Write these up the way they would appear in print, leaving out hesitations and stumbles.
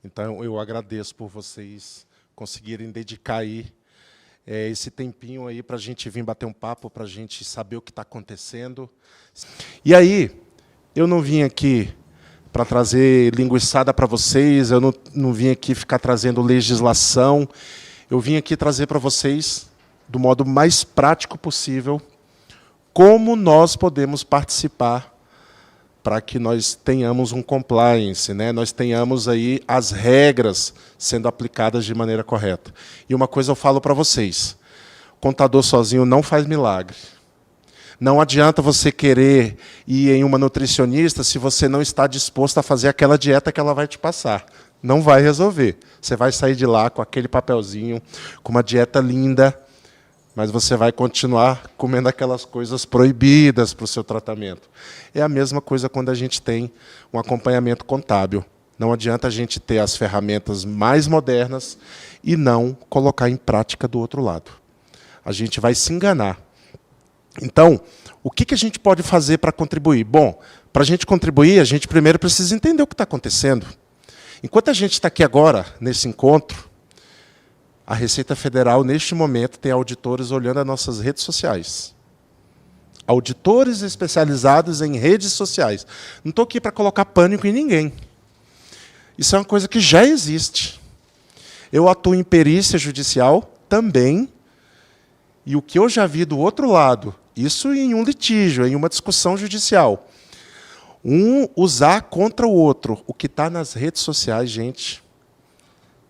Então, eu agradeço por vocês conseguirem dedicar aí esse tempinho aí para a gente vir bater um papo, para a gente saber o que está acontecendo. E aí, eu não vim aqui para trazer linguiçada para vocês, eu não vim aqui ficar trazendo legislação, eu vim aqui trazer para vocês, do modo mais prático possível, como nós podemos participar para que nós tenhamos um compliance, né? Nós tenhamos aí as regras sendo aplicadas de maneira correta. E uma coisa eu falo para vocês, contador sozinho não faz milagre. Não adianta você querer ir em uma nutricionista se você não está disposto a fazer aquela dieta que ela vai te passar. Não vai resolver. Você vai sair de lá com aquele papelzinho, com uma dieta linda, mas você vai continuar comendo aquelas coisas proibidas para o seu tratamento. É a mesma coisa quando a gente tem um acompanhamento contábil. Não adianta a gente ter as ferramentas mais modernas e não colocar em prática do outro lado. A gente vai se enganar. Então, o que a gente pode fazer para contribuir? Bom, para a gente contribuir, a gente primeiro precisa entender o que está acontecendo. Enquanto a gente está aqui agora, nesse encontro, a Receita Federal, neste momento, tem auditores olhando as nossas redes sociais. Auditores especializados em redes sociais. Não estou aqui para colocar pânico em ninguém. Isso é uma coisa que já existe. Eu atuo em perícia judicial também, e o que eu já vi do outro lado, isso em um litígio, em uma discussão judicial, um usar contra o outro o que está nas redes sociais, gente,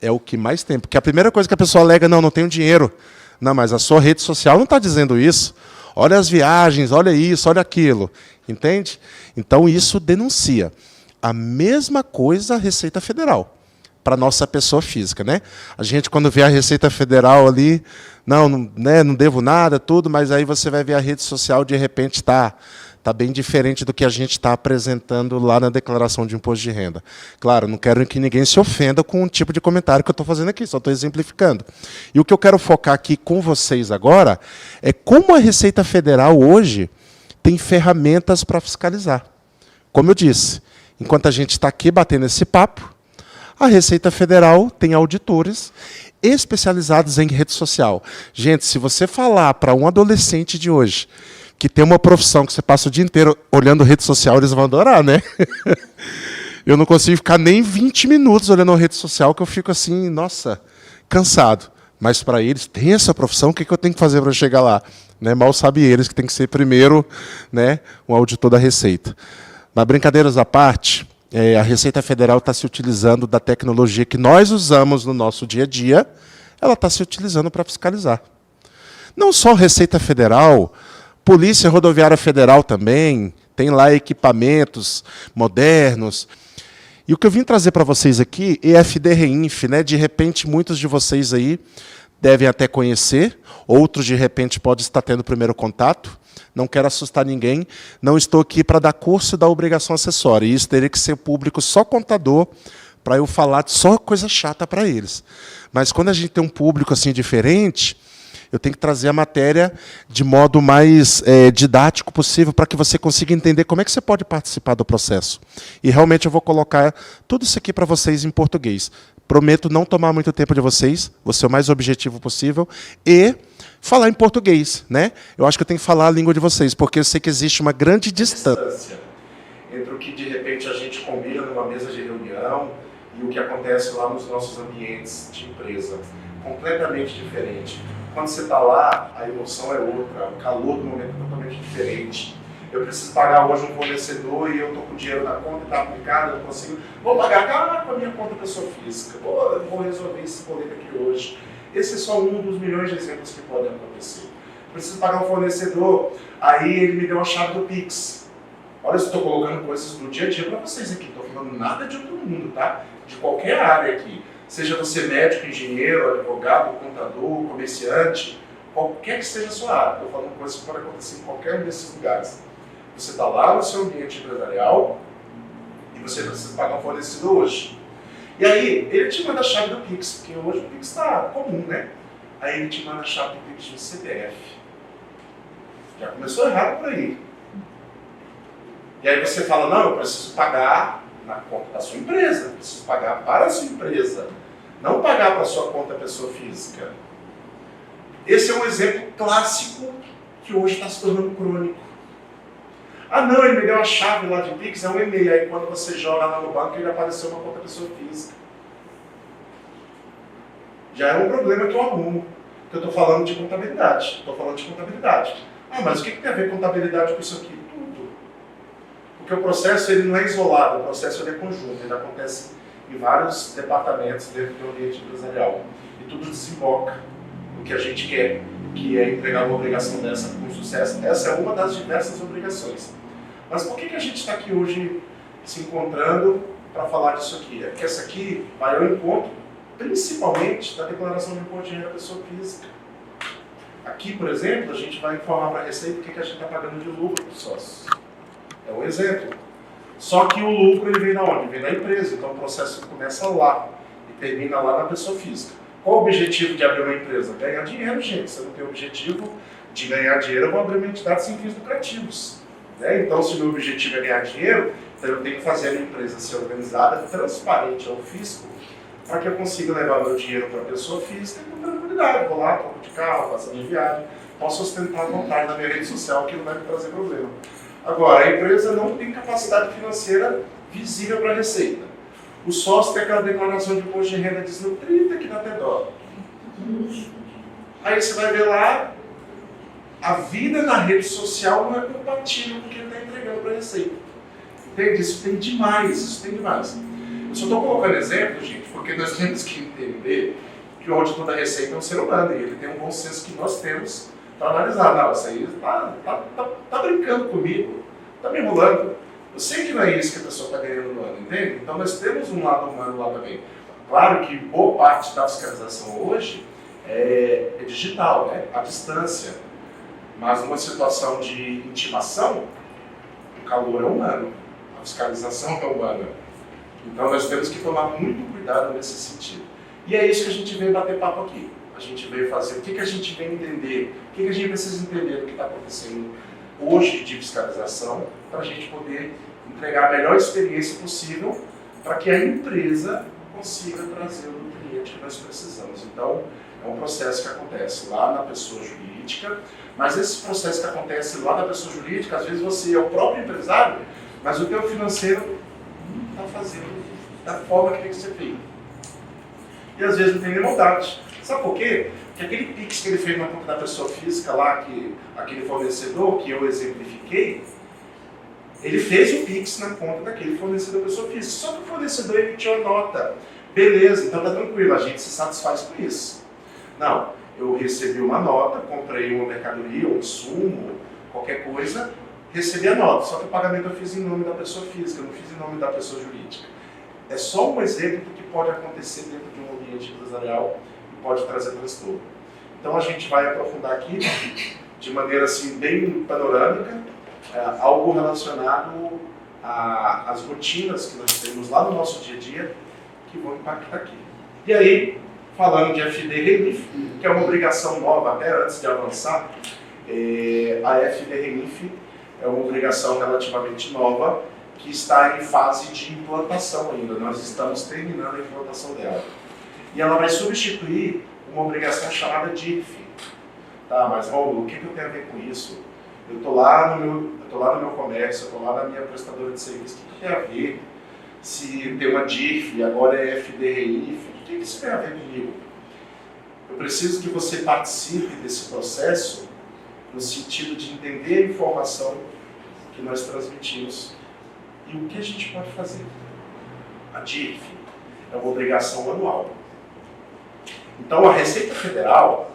é o que mais tem. Porque a primeira coisa que a pessoa alega, não tenho dinheiro. Não, mas a sua rede social não está dizendo isso. Olha as viagens, olha isso, olha aquilo. Entende? Então, isso denuncia. A mesma coisa a Receita Federal, para a nossa pessoa física, né? A gente, quando vê a Receita Federal ali, não devo nada, tudo, mas aí você vai ver a rede social, de repente está bem diferente do que a gente está apresentando lá na declaração de imposto de renda. Claro, não quero que ninguém se ofenda com o tipo de comentário que eu estou fazendo aqui, só estou exemplificando. E o que eu quero focar aqui com vocês agora é como a Receita Federal hoje tem ferramentas para fiscalizar. Como eu disse, enquanto a gente está aqui batendo esse papo, a Receita Federal tem auditores especializados em rede social. Gente, se você falar para um adolescente de hoje que tem uma profissão que você passa o dia inteiro olhando rede social, eles vão adorar, né? Eu não consigo ficar nem 20 minutos olhando a rede social, que eu fico assim, nossa, cansado. Mas para eles, tem essa profissão, o que eu tenho que fazer para chegar lá? Né? Mal sabe eles que tem que ser primeiro, né, um auditor da Receita. Mas, brincadeiras à parte, a Receita Federal está se utilizando da tecnologia que nós usamos no nosso dia a dia, ela está se utilizando para fiscalizar. Não só a Receita Federal, Polícia Rodoviária Federal também, tem lá equipamentos modernos. E o que eu vim trazer para vocês aqui, EFD-REINF, né? De repente, muitos de vocês aí devem até conhecer, outros, de repente, podem estar tendo o primeiro contato. Não quero assustar ninguém, não estou aqui para dar curso da obrigação acessória. Isso teria que ser público só contador, para eu falar só coisa chata para eles. Mas quando a gente tem um público assim diferente, eu tenho que trazer a matéria de modo mais didático possível para que você consiga entender como é que você pode participar do processo. E realmente eu vou colocar tudo isso aqui para vocês em português. Prometo não tomar muito tempo de vocês, vou ser o mais objetivo possível, e falar em português, né? Eu acho que eu tenho que falar a língua de vocês, porque eu sei que existe uma grande distância entre o que, de repente, a gente combina numa mesa de reunião e o que acontece lá nos nossos ambientes de empresa. Completamente diferente. Quando você está lá, a emoção é outra, o calor do momento é totalmente diferente. Eu preciso pagar hoje um fornecedor e eu estou com o dinheiro na conta, está aplicado, eu não consigo. Vou pagar com a minha conta pessoa física. Eu vou resolver esse boleto aqui hoje. Esse é só um dos milhões de exemplos que podem acontecer. Preciso pagar um fornecedor, aí ele me deu a chave do Pix. Olha, eu estou colocando coisas do dia a dia para vocês aqui. Não estou falando nada de outro mundo, tá? De qualquer área aqui. Seja você médico, engenheiro, advogado, contador, comerciante, qualquer que seja a sua área. Estou falando coisas que podem acontecer em qualquer um desses lugares. Você está lá no seu ambiente empresarial e você precisa pagar um fornecedor hoje. E aí, ele te manda a chave do Pix, porque hoje o Pix está comum, né? Aí ele te manda a chave do Pix do CPF. Já começou errado por aí. E aí você fala, não, eu preciso pagar na conta da sua empresa. Preciso pagar para a sua empresa, não pagar para a sua conta pessoa física. Esse é um exemplo clássico que hoje está se tornando crônico. Ah não, ele me deu a chave lá de Pix, é um e-mail. Aí quando você joga lá no banco, ele apareceu uma conta pessoa física. Já é um problema que eu arrumo. Que eu estou falando de contabilidade. Estou falando de contabilidade. Ah, mas o que tem a ver contabilidade com isso aqui? Tudo. Porque o processo ele não é isolado, o processo ele é conjunto. Ele acontece em vários departamentos dentro do ambiente empresarial. E tudo desemboca no que a gente quer, que é entregar uma obrigação dessa com sucesso. Essa é uma das diversas obrigações. Mas por que a gente está aqui hoje se encontrando para falar disso aqui? É porque essa aqui vai ao encontro, principalmente, da declaração de imposto de renda da pessoa física. Aqui, por exemplo, a gente vai informar para a Receita o que a gente está pagando de lucro para os sócios. É um exemplo. Só que o lucro ele vem da onde? Vem da empresa. Então o processo começa lá e termina lá na pessoa física. Qual o objetivo de abrir uma empresa? Ganhar dinheiro, gente. Se eu não tenho o objetivo de ganhar dinheiro, eu vou abrir uma entidade sem fins lucrativos. Então, se o meu objetivo é ganhar dinheiro, então eu tenho que fazer a minha empresa ser organizada, transparente ao fisco, para que eu consiga levar meu dinheiro para a pessoa física com tranquilidade. Vou lá, troco de carro, faço a minha viagem, posso ostentar à vontade na minha rede social, que não vai me trazer problema. Agora, a empresa não tem capacidade financeira visível para a Receita. O sócio tem aquela declaração de imposto de renda desnutrida que dá até dó. Aí você vai ver lá, a vida na rede social não é compatível com o que ele está entregando para a Receita. Entende? Isso tem demais, isso tem demais. Eu só estou colocando exemplo, gente, porque nós temos que entender que o auditor da Receita é um ser humano e ele tem um bom senso que nós temos para analisar. Não, isso aí tá brincando comigo, está me enrolando. Eu sei que não é isso que a pessoa está ganhando no ano, entende? Então nós temos um lado humano lá também. Claro que boa parte da fiscalização hoje é digital, né? À distância. Mas numa situação de intimação, o calor é humano, a fiscalização é humana. Então nós temos que tomar muito cuidado nesse sentido. E é isso que a gente veio bater papo aqui. A gente veio fazer, o que a gente vem entender, o que a gente precisa entender do que está acontecendo hoje de fiscalização, para a gente poder entregar a melhor experiência possível para que a empresa consiga trazer o cliente que nós precisamos. Então, é um processo que acontece lá na pessoa jurídica, mas esse processo que acontece lá na pessoa jurídica, às vezes você é o próprio empresário, mas o teu financeiro não está fazendo da forma que tem que ser feito. E às vezes não tem nem vontade. Sabe por quê? Porque aquele Pix que ele fez na conta da pessoa física lá, aquele fornecedor que eu exemplifiquei, ele fez o Pix na conta daquele fornecedor da pessoa física. Só que o fornecedor emitiu a nota. Beleza, então tá tranquilo, a gente se satisfaz com isso. Não, eu recebi uma nota, comprei uma mercadoria, um insumo, qualquer coisa, recebi a nota. Só que o pagamento eu fiz em nome da pessoa física, eu não fiz em nome da pessoa jurídica. É só um exemplo do que pode acontecer dentro de um ambiente empresarial e pode trazer transtorno. Então a gente vai aprofundar aqui de maneira assim bem panorâmica, algo relacionado às rotinas que nós temos lá no nosso dia a dia que vão impactar aqui. E aí, falando de FD Renif, que é uma obrigação nova, até antes de avançar, a FD Renif é uma obrigação relativamente nova que está em fase de implantação ainda. Nós estamos terminando a implantação dela. E ela vai substituir uma obrigação chamada DIRF. Tá, mas Rômulo, o que eu tenho a ver com isso? Eu estou lá no meu comércio, eu estou lá na minha prestadora de serviço, o que tem a ver? Se tem uma DIRF, agora é FD-RIF, o que isso tem a ver comigo? Eu preciso que você participe desse processo no sentido de entender a informação que nós transmitimos e o que a gente pode fazer. A DIRF é uma obrigação anual. Então a Receita Federal,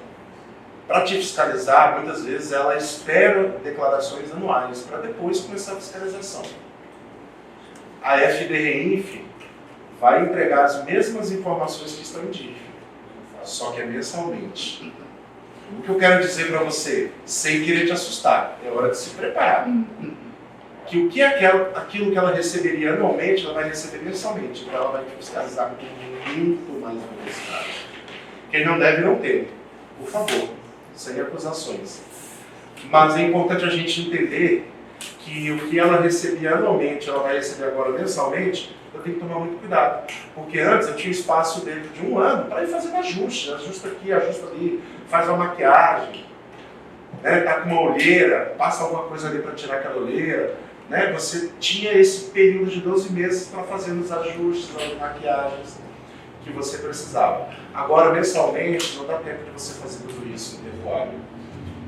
para te fiscalizar, muitas vezes ela espera declarações anuais para depois começar a fiscalização. A FD-RIF vai entregar as mesmas informações que estão em DIRF, só que é mensalmente. O que eu quero dizer para você, sem querer te assustar, é hora de se preparar. Que aquilo que ela receberia anualmente, ela vai receber mensalmente. Então ela vai te fiscalizar com muito mais velocidade. Quem não deve, não tem. Por favor, sem acusações. Mas é importante a gente entender que o que ela recebia anualmente, ela vai receber agora mensalmente, eu tenho que tomar muito cuidado. Porque antes eu tinha espaço dentro de um ano para ir fazendo ajustes. Ajusta aqui, ajusta ali, faz uma maquiagem, né? Tá com uma olheira, passa alguma coisa ali para tirar aquela olheira. Né? Você tinha esse período de 12 meses para fazer os ajustes, as maquiagens que você precisava. Agora, mensalmente, não dá tempo de você fazer tudo isso no tempo hábil.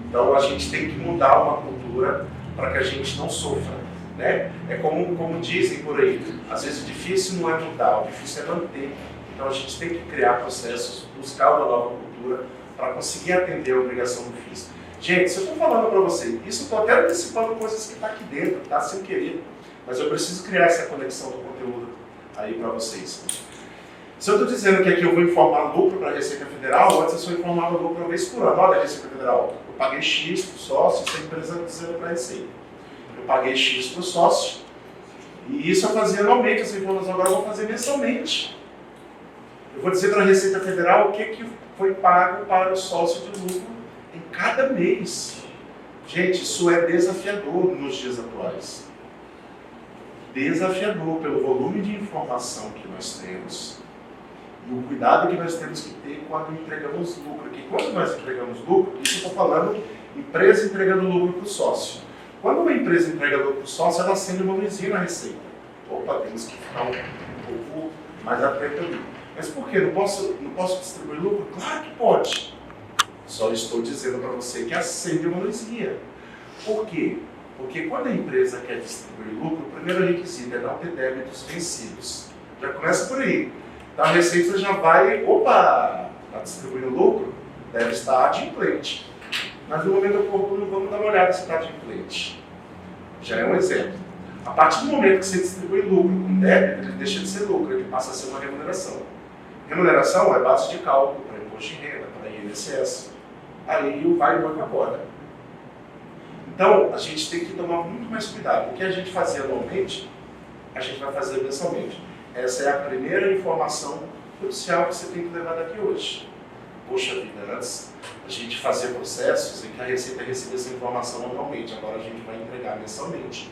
Então, a gente tem que mudar uma cultura para que a gente não sofra. Né? É como dizem por aí, às vezes o difícil não é mudar, o difícil é manter. Então, a gente tem que criar processos, buscar uma nova cultura para conseguir atender a obrigação do FIS. Gente, se eu estou falando para vocês, isso eu estou até antecipando coisas que estão aqui dentro, tá? Sem querer. Mas eu preciso criar essa conexão do conteúdo aí para vocês. Se eu estou dizendo que aqui eu vou informar lucro para a Receita Federal, antes eu só informava lucro uma vez por ano. Olha, Receita Federal, eu paguei X para o sócio, isso a empresa dizendo para a Receita. Eu paguei X para o sócio, e isso eu fazia anualmente, essa informação agora eu vou fazer mensalmente. Eu vou dizer para a Receita Federal o que foi pago para o sócio de lucro em cada mês. Gente, isso é desafiador nos dias atuais. Desafiador pelo volume de informação que nós temos e o cuidado que nós temos que ter quando entregamos lucro. Porque quando nós entregamos lucro, isso eu estou falando, empresa entregando lucro para o sócio. Quando uma empresa entrega lucro para o sócio, ela acende uma luzinha na receita. Opa, temos que ficar um pouco mais atento ali. Mas por quê? Não posso distribuir lucro? Claro que pode. Só estou dizendo para você que acende uma luzinha. Por quê? Porque quando a empresa quer distribuir lucro, o primeiro requisito é não ter débitos vencidos. Já começa por aí. Então a receita já vai, opa, está distribuindo lucro, deve estar adimplente. Mas no momento oportuno vamos dar uma olhada se está adimplente. Já é um exemplo. A partir do momento que você distribui lucro com débito, ele deixa de ser lucro, ele passa a ser uma remuneração. Remuneração é base de cálculo para imposto de renda, para INSS. Aí o vai e vai embora. Então, a gente tem que tomar muito mais cuidado. O que a gente fazia anualmente, a gente vai fazer mensalmente. Essa é a primeira informação crucial que você tem que levar daqui hoje. Poxa vida, antes a gente fazia processos em que a Receita recebia essa informação anualmente, agora a gente vai entregar mensalmente.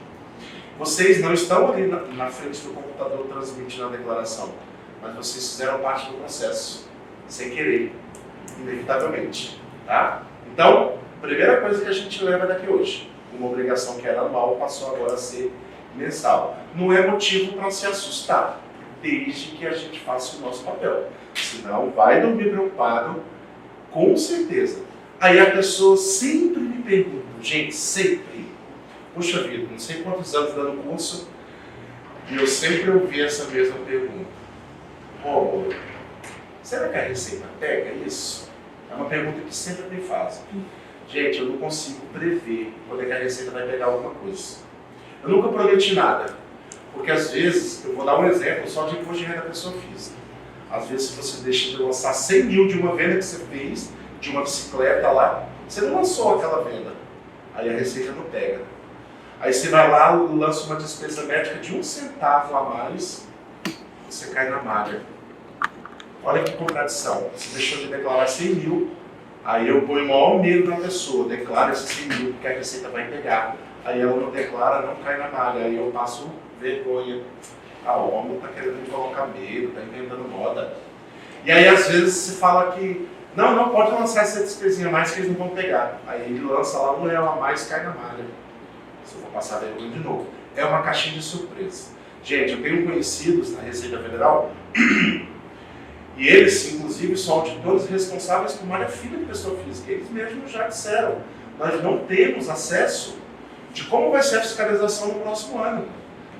Vocês não estão ali na frente do computador transmitindo a declaração, mas vocês fizeram parte do processo, sem querer, inevitavelmente. Tá? Então, primeira coisa que a gente leva daqui hoje, uma obrigação que era anual passou agora a ser mensal. Não é motivo para se assustar, desde que a gente faça o nosso papel. Senão, vai dormir preocupado, com certeza. Aí a pessoa sempre me pergunta, gente, sempre. Puxa vida, não sei quantos anos dando curso, e eu sempre ouvi essa mesma pergunta. Rômulo, será que a Receita pega isso? É uma pergunta que sempre me fazem. Gente, eu não consigo prever quando é que a Receita vai pegar alguma coisa. Eu nunca prometi nada. Porque às vezes, eu vou dar um exemplo só de imposto de renda da pessoa física. Às vezes você deixa de lançar 100 mil de uma venda que você fez, de uma bicicleta lá, você não lançou aquela venda. Aí a Receita não pega. Aí você vai lá, lança uma despesa médica de 1 centavo a mais, você cai na malha. Olha que contradição. Você deixou de declarar 100 mil, aí eu ponho o maior medo na pessoa, declara esses 100 mil, porque a Receita vai pegar. Aí ela não declara, não cai na malha. Aí eu passo vergonha. A homem está querendo me colocar medo, está inventando moda. E aí às vezes se fala que não pode lançar essa despesinha a mais que eles não vão pegar. Aí ele lança lá R$1 a mais, cai na malha. Se eu vou passar vergonha de novo. É uma caixinha de surpresa. Gente, eu tenho conhecidos na Receita Federal e eles, inclusive, são auditores responsáveis por malha fina de pessoa física. Eles mesmos já disseram, nós não temos acesso de como vai ser a fiscalização no próximo ano.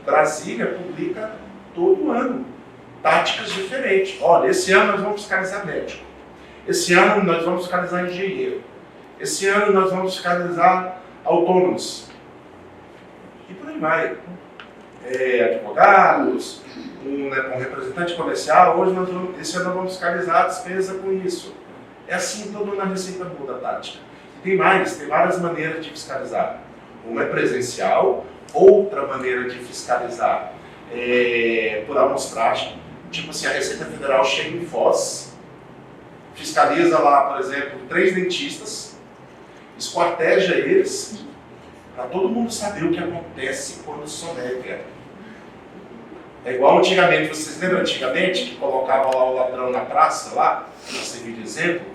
Brasília publica todo ano táticas diferentes. Olha, esse ano nós vamos fiscalizar médico. Esse ano nós vamos fiscalizar engenheiro. Esse ano nós vamos fiscalizar autônomos. E por aí vai. Advogados, um representante comercial. Esse ano nós vamos fiscalizar a despesa com isso. É assim, todo mundo na Receita muda a tática. E tem várias maneiras de fiscalizar. Uma é presencial, outra maneira de fiscalizar por amostragem. Tipo assim, a Receita Federal chega em Foz, fiscaliza lá, por exemplo, 3 dentistas, esquarteja eles, para todo mundo saber o que acontece quando sonega. É igual antigamente, vocês lembram antigamente que colocavam lá o ladrão na praça, lá, para servir de exemplo?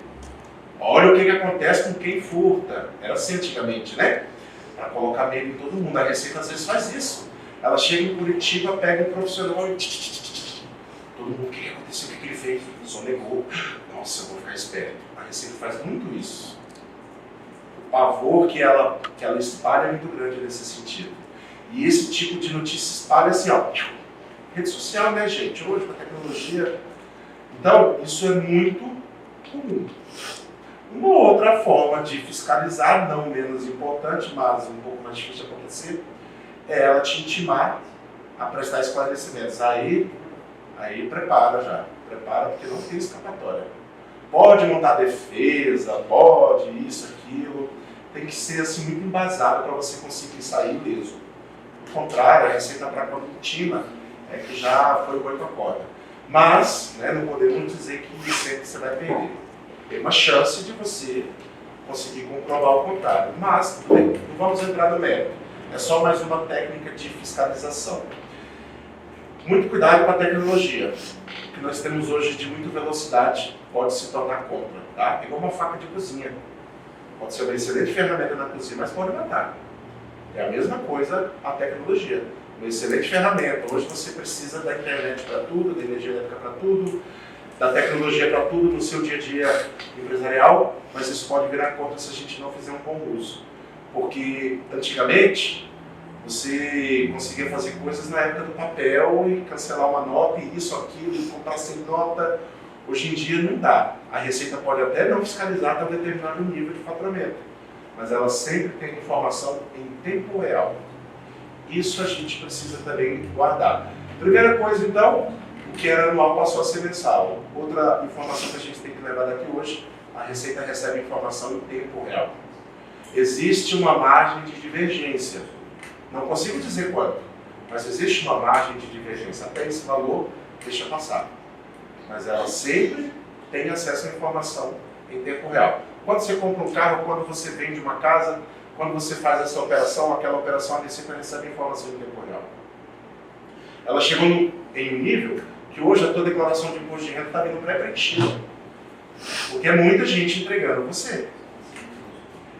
Olha o que acontece com quem furta. Era assim antigamente, né? Para colocar medo em todo mundo. A Receita às vezes faz isso. Ela chega em Curitiba, pega um profissional e... Todo mundo, o que aconteceu? O que ele fez? Sonegou. Nossa, eu vou ficar esperto. A Receita faz muito isso. O pavor que ela espalha é muito grande nesse sentido. E esse tipo de notícia espalha assim, ó. Rede social, né, gente? Hoje, com a tecnologia. Então, isso é muito comum. Uma outra forma de fiscalizar, não menos importante, mas um pouco mais difícil de acontecer, é ela te intimar a prestar esclarecimentos. Aí prepara já. Prepara, porque não tem escapatória. Pode montar defesa, pode isso, aquilo. Tem que ser assim, muito embasado para você conseguir sair ileso. Ao contrário, a Receita para quando intima é que já foi boi para a corda. Mas, né, não podemos dizer que sempre você vai perder. Tem uma chance de você conseguir comprovar o contrário. Mas, bem, não vamos entrar no mérito. É só mais uma técnica de fiscalização. Muito cuidado com a tecnologia. O que nós temos hoje de muita velocidade pode se tornar contra. Tá? É igual uma faca de cozinha. Pode ser uma excelente ferramenta na cozinha, mas pode matar. É a mesma coisa a tecnologia. Uma excelente ferramenta. Hoje você precisa da internet para tudo, da energia elétrica para tudo, da tecnologia para tudo no seu dia a dia empresarial, mas isso pode virar contra se a gente não fizer um bom uso. Porque antigamente você conseguia fazer coisas na época do papel e cancelar uma nota e isso, aquilo, e comprar sem nota. Hoje em dia não dá. A Receita pode até não fiscalizar até um determinado nível de faturamento, mas ela sempre tem informação em tempo real. Isso a gente precisa também guardar. Primeira coisa, então, o que era anual passou a ser mensal. Outra informação que a gente tem que levar daqui hoje, a Receita recebe informação em tempo real. Existe uma margem de divergência. Não consigo dizer quanto, mas existe uma margem de divergência. Até esse valor, deixa passar. Mas ela sempre tem acesso à informação em tempo real. Quando você compra um carro, quando você vende uma casa, quando você faz essa operação, aquela operação, a Receita recebe informação em tempo real. Ela chegou em um nível que hoje a tua declaração de imposto de renda está vindo pré-preenchida. Porque é muita gente entregando você.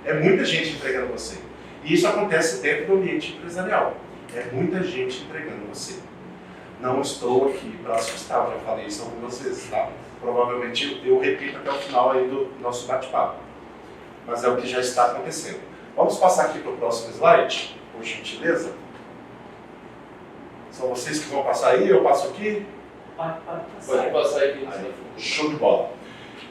É muita gente entregando você. E isso acontece dentro do ambiente empresarial. É muita gente entregando você. Não estou aqui para assustar, eu já falei isso algumas vezes, tá? Provavelmente eu repito até o final aí do nosso bate-papo. Mas é o que já está acontecendo. Vamos passar aqui para o próximo slide, por gentileza. São vocês que vão passar aí, eu passo aqui? Pode passar aqui. Show de bola.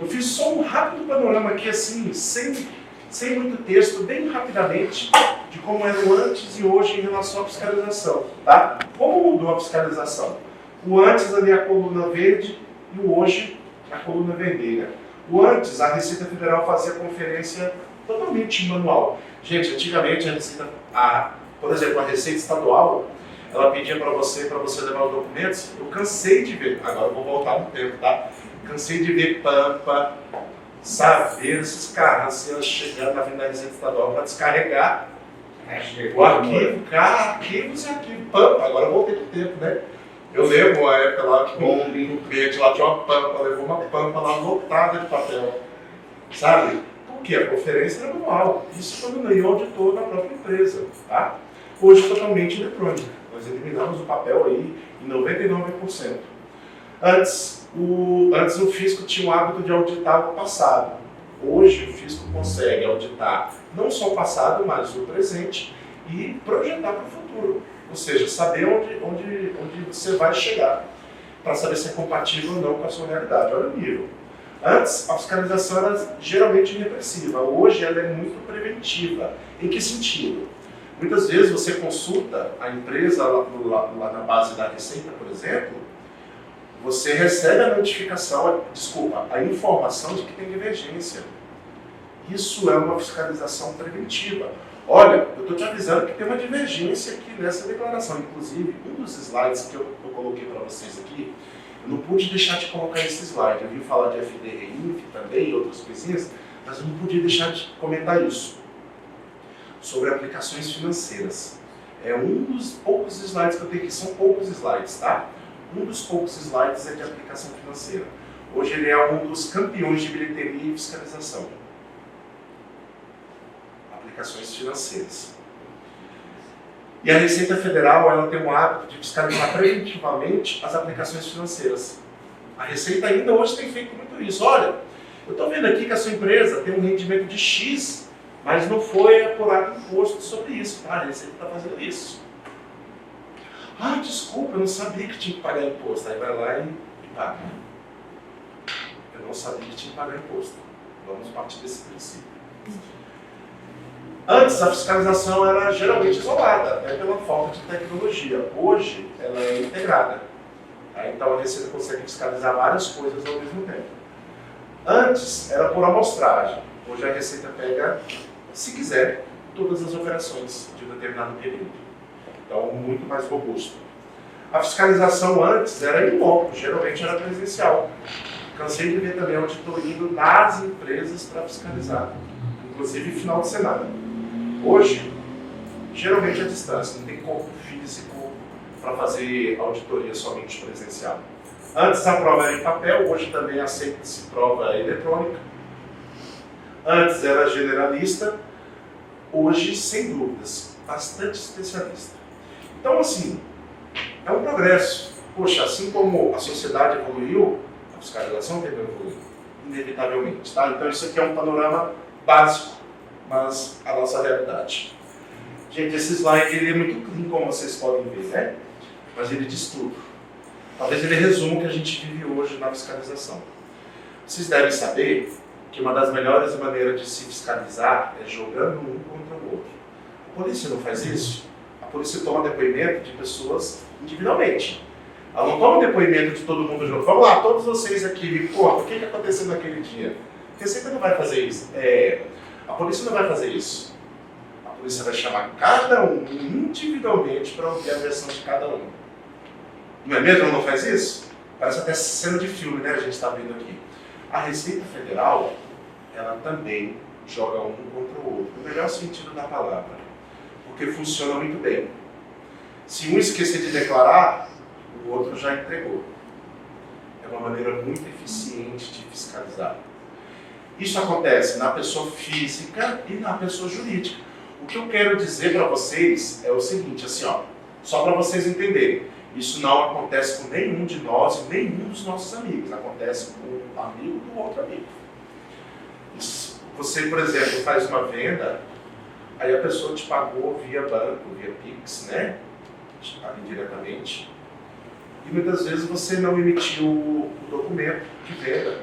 Eu fiz só um rápido panorama aqui, assim, sem muito texto, bem rapidamente, de como era o antes e hoje em relação à fiscalização. Tá? Como mudou a fiscalização? O antes ali a coluna verde e o hoje a coluna vermelha. O antes, a Receita Federal fazia conferência totalmente manual. Gente, antigamente a Receita, por exemplo, a Receita Estadual, ela pedia para você levar os documentos. Eu cansei de ver, agora eu vou voltar no tempo, tá? Cansei de ver Pampa, saber esses carros chegando na Avenida Receita Estadual para descarregar o arquivo, arquivos e arquivo. Pampa, agora eu voltei pro tempo, né? Eu lembro a época lá que um cliente lá tinha uma Pampa, levou uma Pampa lá lotada de papel, sabe? Porque a conferência era manual. Isso foi no meio auditor da própria empresa, tá? Hoje totalmente eletrônico. Nós eliminamos o papel aí em 99%. Antes o fisco tinha o hábito de auditar o passado. Hoje o fisco consegue auditar não só o passado, mas o presente e projetar para o futuro. Ou seja, saber onde você vai chegar, para saber se é compatível ou não com a sua realidade. Olha o nível. Antes, a fiscalização era geralmente repressiva. Hoje ela é muito preventiva. Em que sentido? Muitas vezes você consulta a empresa lá na base da Receita, por exemplo, você recebe a a informação de que tem divergência. Isso é uma fiscalização preventiva. Olha, eu estou te avisando que tem uma divergência aqui nessa declaração. Inclusive, um dos slides que eu coloquei para vocês aqui, eu não pude deixar de colocar esse slide. Eu vim falar de FDRINF também e outras coisinhas, mas eu não podia deixar de comentar isso. sobre aplicações financeiras. É um dos poucos slides que eu tenho aqui, são poucos slides, tá? Um dos poucos slides é de aplicação financeira. Hoje ele é um dos campeões de bilheteria e fiscalização. Aplicações financeiras. E a Receita Federal ela tem o hábito de fiscalizar preventivamente as aplicações financeiras. A Receita ainda hoje tem feito muito isso. Olha, eu estou vendo aqui que a sua empresa tem um rendimento de X, mas não foi apurado imposto sobre isso. Tá? A Receita está fazendo isso. Ah, desculpa, eu não sabia que tinha que pagar imposto. Aí vai lá e paga. Eu não sabia que tinha que pagar imposto. Vamos partir desse princípio. Antes, a fiscalização era geralmente isolada, até pela falta de tecnologia. Hoje, ela é integrada. Então, a Receita consegue fiscalizar várias coisas ao mesmo tempo. Antes, era por amostragem. Hoje, a Receita pega, se quiser, todas as operações de um determinado período. Então, muito mais robusto. A fiscalização antes era em loco, geralmente era presencial. Cansei de ver também auditoria indo das empresas para fiscalizar, inclusive final de semana. Hoje, geralmente à distância, não tem corpo físico para fazer auditoria somente presencial. Antes a prova era em papel, hoje também aceita-se prova eletrônica. Antes era generalista, hoje, sem dúvidas, bastante especialista. Então, assim, é um progresso. Poxa, assim como a sociedade evoluiu, a fiscalização deve evoluir, inevitavelmente. Tá? Então, isso aqui é um panorama básico, mas a nossa realidade. Gente, esse slide ele é muito clean, como vocês podem ver, né? Mas ele diz tudo. Talvez ele resuma o que a gente vive hoje na fiscalização. Vocês devem saber que uma das melhores maneiras de se fiscalizar é jogando um contra o outro. A polícia não faz isso. A polícia toma depoimento de pessoas individualmente. Ela não toma depoimento de todo mundo junto. Vamos lá, todos vocês aqui, me contam o que aconteceu naquele dia. A Receita não vai fazer isso. A polícia não vai fazer isso. A polícia vai chamar cada um individualmente para ouvir a versão de cada um. Não é mesmo? Ela não faz isso? Parece até cena de filme, né? A gente está vendo aqui. A Receita Federal, ela também joga um contra o outro, no melhor sentido da palavra, porque funciona muito bem. Se um esquecer de declarar, o outro já entregou. É uma maneira muito eficiente de fiscalizar. Isso acontece na pessoa física e na pessoa jurídica. O que eu quero dizer para vocês é o seguinte, assim, ó, só para vocês entenderem. Isso não acontece com nenhum de nós e nenhum dos nossos amigos. Acontece com um amigo do outro amigo. Isso, você, por exemplo, faz uma venda, aí a pessoa te pagou via banco, via Pix, né? Indiretamente. E muitas vezes você não emitiu o documento de venda,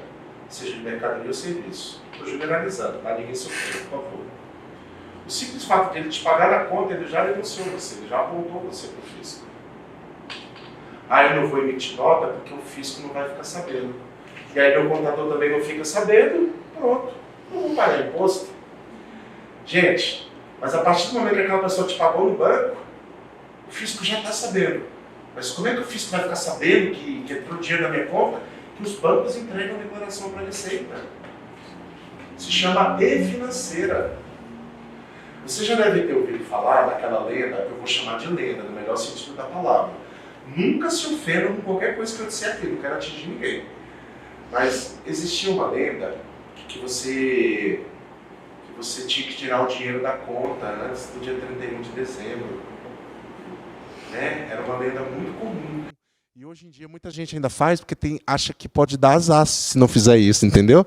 seja de mercadoria ou serviço. Estou generalizando, tá? Ninguém sofreu, por favor. O simples fato de ele te pagar na conta, ele já denunciou você, ele já apontou você para o fisco. Ah, eu não vou emitir nota porque o fisco não vai ficar sabendo. E aí meu contador também não fica sabendo, pronto, não vou pagar imposto. Gente, mas a partir do momento que aquela pessoa te pagou no banco, o fisco já está sabendo. Mas como é que o fisco vai ficar sabendo que entrou dinheiro na minha conta? Que os bancos entregam a declaração para a Receita. Se chama e-financeira. Você já deve ter ouvido falar daquela lenda, eu vou chamar de lenda, no melhor sentido da palavra. Nunca se ofendam com qualquer coisa que eu disser aqui, não quero atingir ninguém. Mas existia uma lenda que você tinha que tirar o dinheiro da conta antes do dia 31 de dezembro. Né? Era uma lenda muito comum. E hoje em dia muita gente ainda faz porque acha que pode dar azar se não fizer isso, entendeu?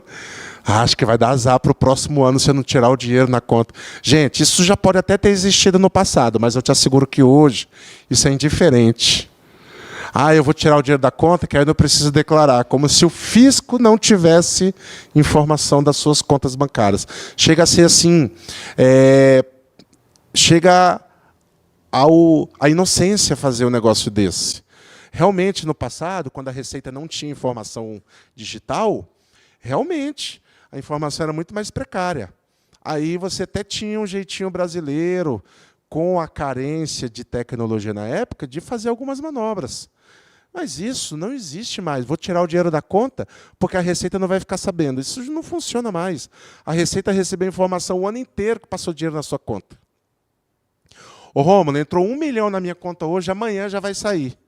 Acha que vai dar azar para o próximo ano se eu não tirar o dinheiro na conta. Gente, isso já pode até ter existido no passado, mas eu te asseguro que hoje isso é indiferente. Ah, eu vou tirar o dinheiro da conta, que aí eu não preciso declarar. Como se o fisco não tivesse informação das suas contas bancárias. Chega a ser assim, chega a inocência fazer um negócio desse. Realmente, no passado, quando a Receita não tinha informação digital, realmente, a informação era muito mais precária. Aí você até tinha um jeitinho brasileiro, com a carência de tecnologia na época, de fazer algumas manobras. Mas isso não existe mais. Vou tirar o dinheiro da conta porque a Receita não vai ficar sabendo. Isso não funciona mais. A Receita recebeu informação o ano inteiro que passou dinheiro na sua conta. Ô, Rômulo, entrou 1 milhão na minha conta hoje, amanhã já vai sair.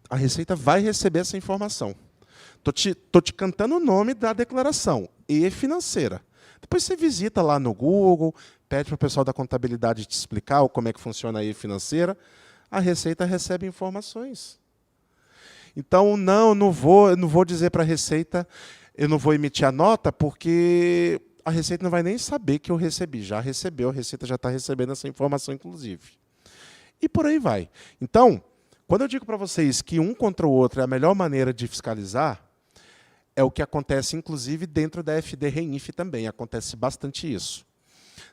A Receita vai receber essa informação. Tô te cantando o nome da declaração, e-financeira. Depois você visita lá no Google, pede para o pessoal da contabilidade te explicar como é que funciona a e-financeira. A Receita recebe informações. Então, eu não vou dizer para a Receita, eu não vou emitir a nota, porque a Receita não vai nem saber que eu recebi. Já recebeu, a Receita já está recebendo essa informação, inclusive. E por aí vai. Então, quando eu digo para vocês que um contra o outro é a melhor maneira de fiscalizar, é o que acontece, inclusive, dentro da FD-REINF também. Acontece bastante isso.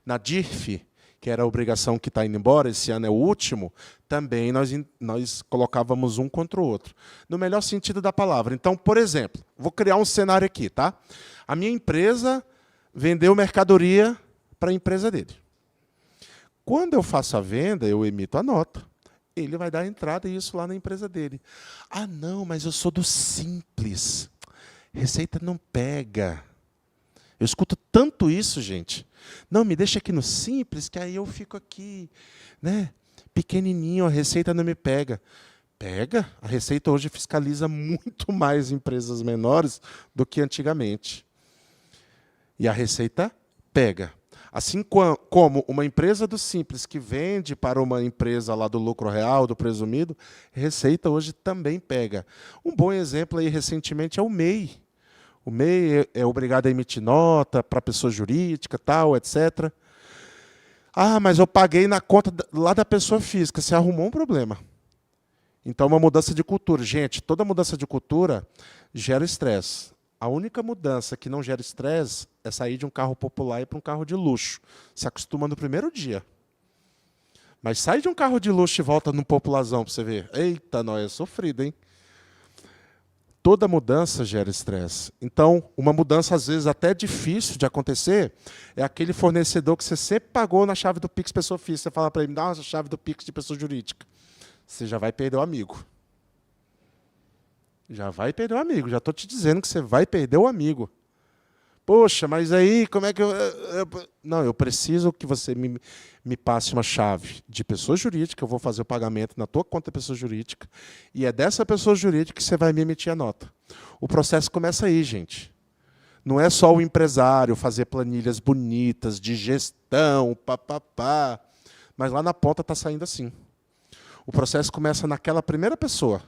Na DIRF, que era a obrigação que está indo embora, esse ano é o último, também nós colocávamos um contra o outro. No melhor sentido da palavra. Então, por exemplo, vou criar um cenário aqui. Tá? A minha empresa vendeu mercadoria para a empresa dele. Quando eu faço a venda, eu emito a nota. Ele vai dar a entrada e isso lá na empresa dele. Ah, não, mas eu sou do Simples. Receita não pega. Eu escuto tanto isso, gente. Não, me deixa aqui no Simples, que aí eu fico aqui, né? Pequenininho, a Receita não me pega. Pega. A Receita hoje fiscaliza muito mais empresas menores do que antigamente. E a Receita pega. Assim como uma empresa do Simples que vende para uma empresa lá do lucro real, do presumido, Receita hoje também pega. Um bom exemplo aí recentemente é o MEI. O MEI é obrigado a emitir nota para pessoa jurídica, tal, etc. Ah, mas eu paguei na conta lá da pessoa física. Você arrumou um problema. Então, uma mudança de cultura. Gente, toda mudança de cultura gera estresse. A única mudança que não gera estresse é sair de um carro popular e para um carro de luxo. Se acostuma no primeiro dia. Mas sai de um carro de luxo e volta num popularzão para você ver. Eita, nós é sofrido, hein? Toda mudança gera estresse. Então, uma mudança, às vezes, até difícil de acontecer, é aquele fornecedor que você sempre pagou na chave do Pix pessoa física. Você fala para ele, dá uma chave do Pix de pessoa jurídica. Você já vai perder o amigo. Já vai perder o amigo. Já estou te dizendo que você vai perder o amigo. Poxa, mas aí, como é que eu... Não, eu preciso que você me passe uma chave de pessoa jurídica, eu vou fazer o pagamento na tua conta de pessoa jurídica, e é dessa pessoa jurídica que você vai me emitir a nota. O processo começa aí, gente. Não é só o empresário fazer planilhas bonitas, de gestão, papapá, mas lá na ponta está saindo assim. O processo começa naquela primeira pessoa.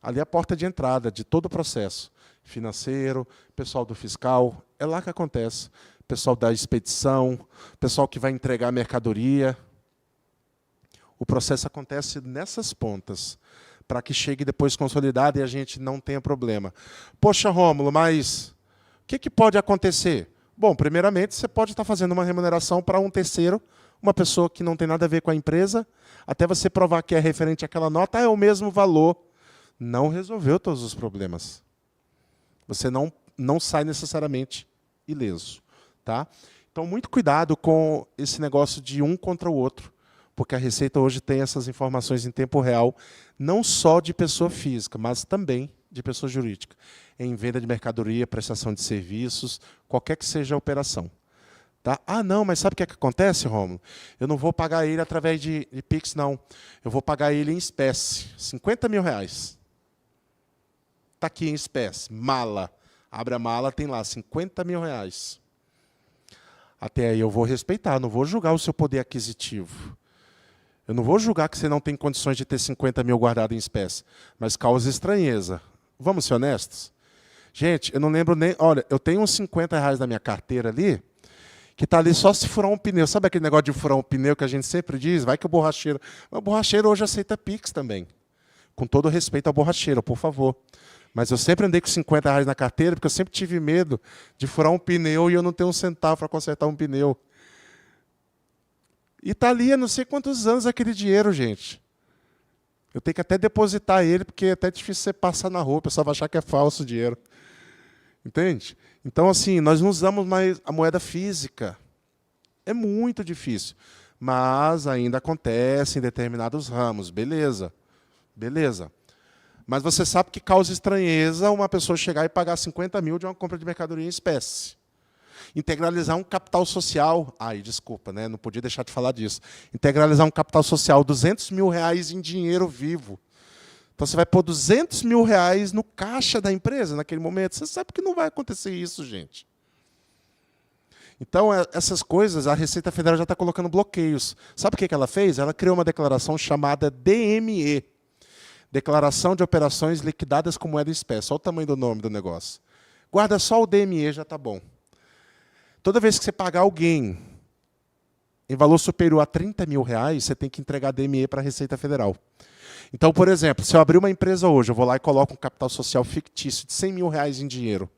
Ali é a porta de entrada de todo o processo. Financeiro, pessoal do fiscal, é lá que acontece. Pessoal da expedição, pessoal que vai entregar a mercadoria. O processo acontece nessas pontas, para que chegue depois consolidado e a gente não tenha problema. Poxa, Rômulo, mas o que pode acontecer? Bom, primeiramente, você pode estar fazendo uma remuneração para um terceiro, uma pessoa que não tem nada a ver com a empresa, até você provar que é referente àquela nota, é o mesmo valor. Não resolveu todos os problemas. Você não sai necessariamente ileso. Tá? Então, muito cuidado com esse negócio de um contra o outro, porque a Receita hoje tem essas informações em tempo real, não só de pessoa física, mas também de pessoa jurídica, em venda de mercadoria, prestação de serviços, qualquer que seja a operação. Tá? Ah, não, mas sabe o que acontece, Rômulo? Eu não vou pagar ele através de Pix, não. Eu vou pagar ele em espécie, R$50 mil. Está aqui em espécie, mala. Abre a mala, tem lá R$50 mil. Até aí eu vou respeitar, não vou julgar o seu poder aquisitivo. Eu não vou julgar que você não tem condições de ter 50 mil guardado em espécie, mas causa estranheza. Vamos ser honestos? Gente, eu não lembro nem... Olha, eu tenho uns R$50 na minha carteira ali, que está ali só se furar um pneu. Sabe aquele negócio de furar um pneu que a gente sempre diz? Vai que o borracheiro... O borracheiro hoje aceita Pix também. Com todo respeito ao borracheiro, por favor. Mas eu sempre andei com R$50 na carteira, porque eu sempre tive medo de furar um pneu e eu não ter um centavo para consertar um pneu. E está ali há não sei quantos anos aquele dinheiro, gente. Eu tenho que até depositar ele, porque é até difícil você passar na rua, o pessoal vai achar que é falso o dinheiro. Entende? Então, assim, nós não usamos mais a moeda física. É muito difícil. Mas ainda acontece em determinados ramos. Beleza. Beleza. Mas você sabe que causa estranheza uma pessoa chegar e pagar 50 mil de uma compra de mercadoria em espécie. Integralizar um capital social. Ai, desculpa, né? Não podia deixar de falar disso. Integralizar um capital social, R$200 mil em dinheiro vivo. Então, você vai pôr R$200 mil no caixa da empresa naquele momento. Você sabe que não vai acontecer isso, gente. Então, essas coisas, a Receita Federal já está colocando bloqueios. Sabe o que ela fez? Ela criou uma declaração chamada DME. Declaração de Operações Liquidadas com Moeda em Espécie. Olha o tamanho do nome do negócio. Guarda só o DME, já está bom. Toda vez que você pagar alguém em valor superior a R$30 mil, você tem que entregar DME para a Receita Federal. Então, por exemplo, se eu abrir uma empresa hoje, eu vou lá e coloco um capital social fictício de R$100 mil em dinheiro.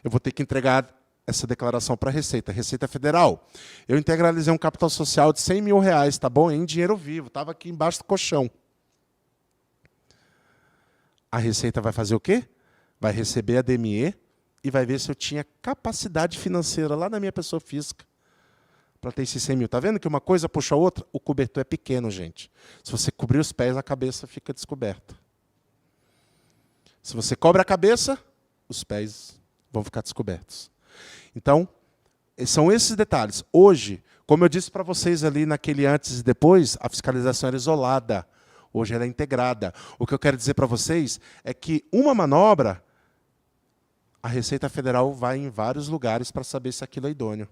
Eu vou ter que entregar essa declaração para a Receita. Receita Federal, eu integralizei um capital social de R$100 mil, tá bom? Em dinheiro vivo, estava aqui embaixo do colchão. A Receita vai fazer o quê? Vai receber a DME e vai ver se eu tinha capacidade financeira lá na minha pessoa física para ter esses 100 mil. Está vendo que uma coisa puxa a outra? O cobertor é pequeno, gente. Se você cobrir os pés, a cabeça fica descoberta. Se você cobre a cabeça, os pés vão ficar descobertos. Então, são esses detalhes. Hoje, como eu disse para vocês ali naquele antes e depois, a fiscalização era isolada. Hoje ela é integrada. O que eu quero dizer para vocês é que uma manobra, a Receita Federal vai em vários lugares para saber se aquilo é idôneo.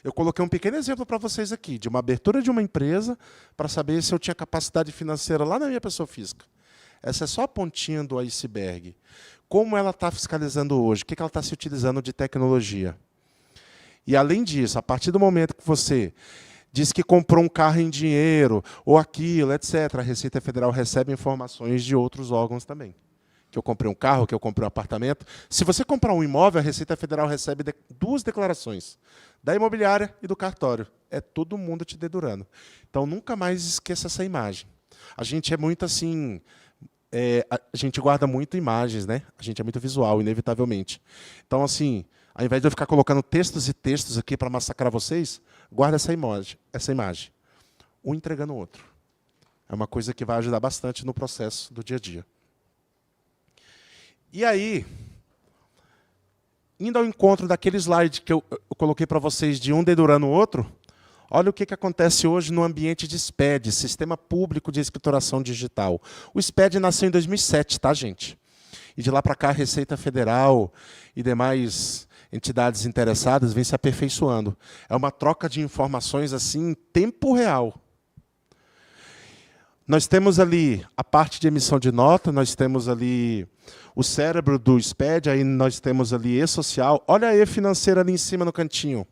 Eu coloquei um pequeno exemplo para vocês aqui, de uma abertura de uma empresa para saber se eu tinha capacidade financeira lá na minha pessoa física. Essa é só a pontinha do iceberg. Como ela está fiscalizando hoje? O que ela está se utilizando de tecnologia? E, além disso, a partir do momento que você diz que comprou um carro em dinheiro, ou aquilo, etc., a Receita Federal recebe informações de outros órgãos também. Que eu comprei um carro, que eu comprei um apartamento. Se você comprar um imóvel, a Receita Federal recebe duas declarações, da imobiliária e do cartório. É todo mundo te dedurando. Então, nunca mais esqueça essa imagem. A gente é muito assim... a gente guarda muito imagens, né? A gente é muito visual, inevitavelmente. Então, assim, ao invés de eu ficar colocando textos e textos aqui para massacrar vocês, guarda essa imagem. Um entregando o outro. É uma coisa que vai ajudar bastante no processo do dia a dia. E aí, indo ao encontro daquele slide que eu coloquei para vocês de um dedurando o outro, olha o que acontece hoje no ambiente de SPED, Sistema Público de Escrituração Digital. O SPED nasceu em 2007, tá, gente? E de lá para cá, a Receita Federal e demais entidades interessadas vêm se aperfeiçoando. É uma troca de informações assim em tempo real. Nós temos ali a parte de emissão de nota, nós temos ali o cérebro do SPED, aí nós temos ali e-social. Olha a e-financeira ali em cima no cantinho.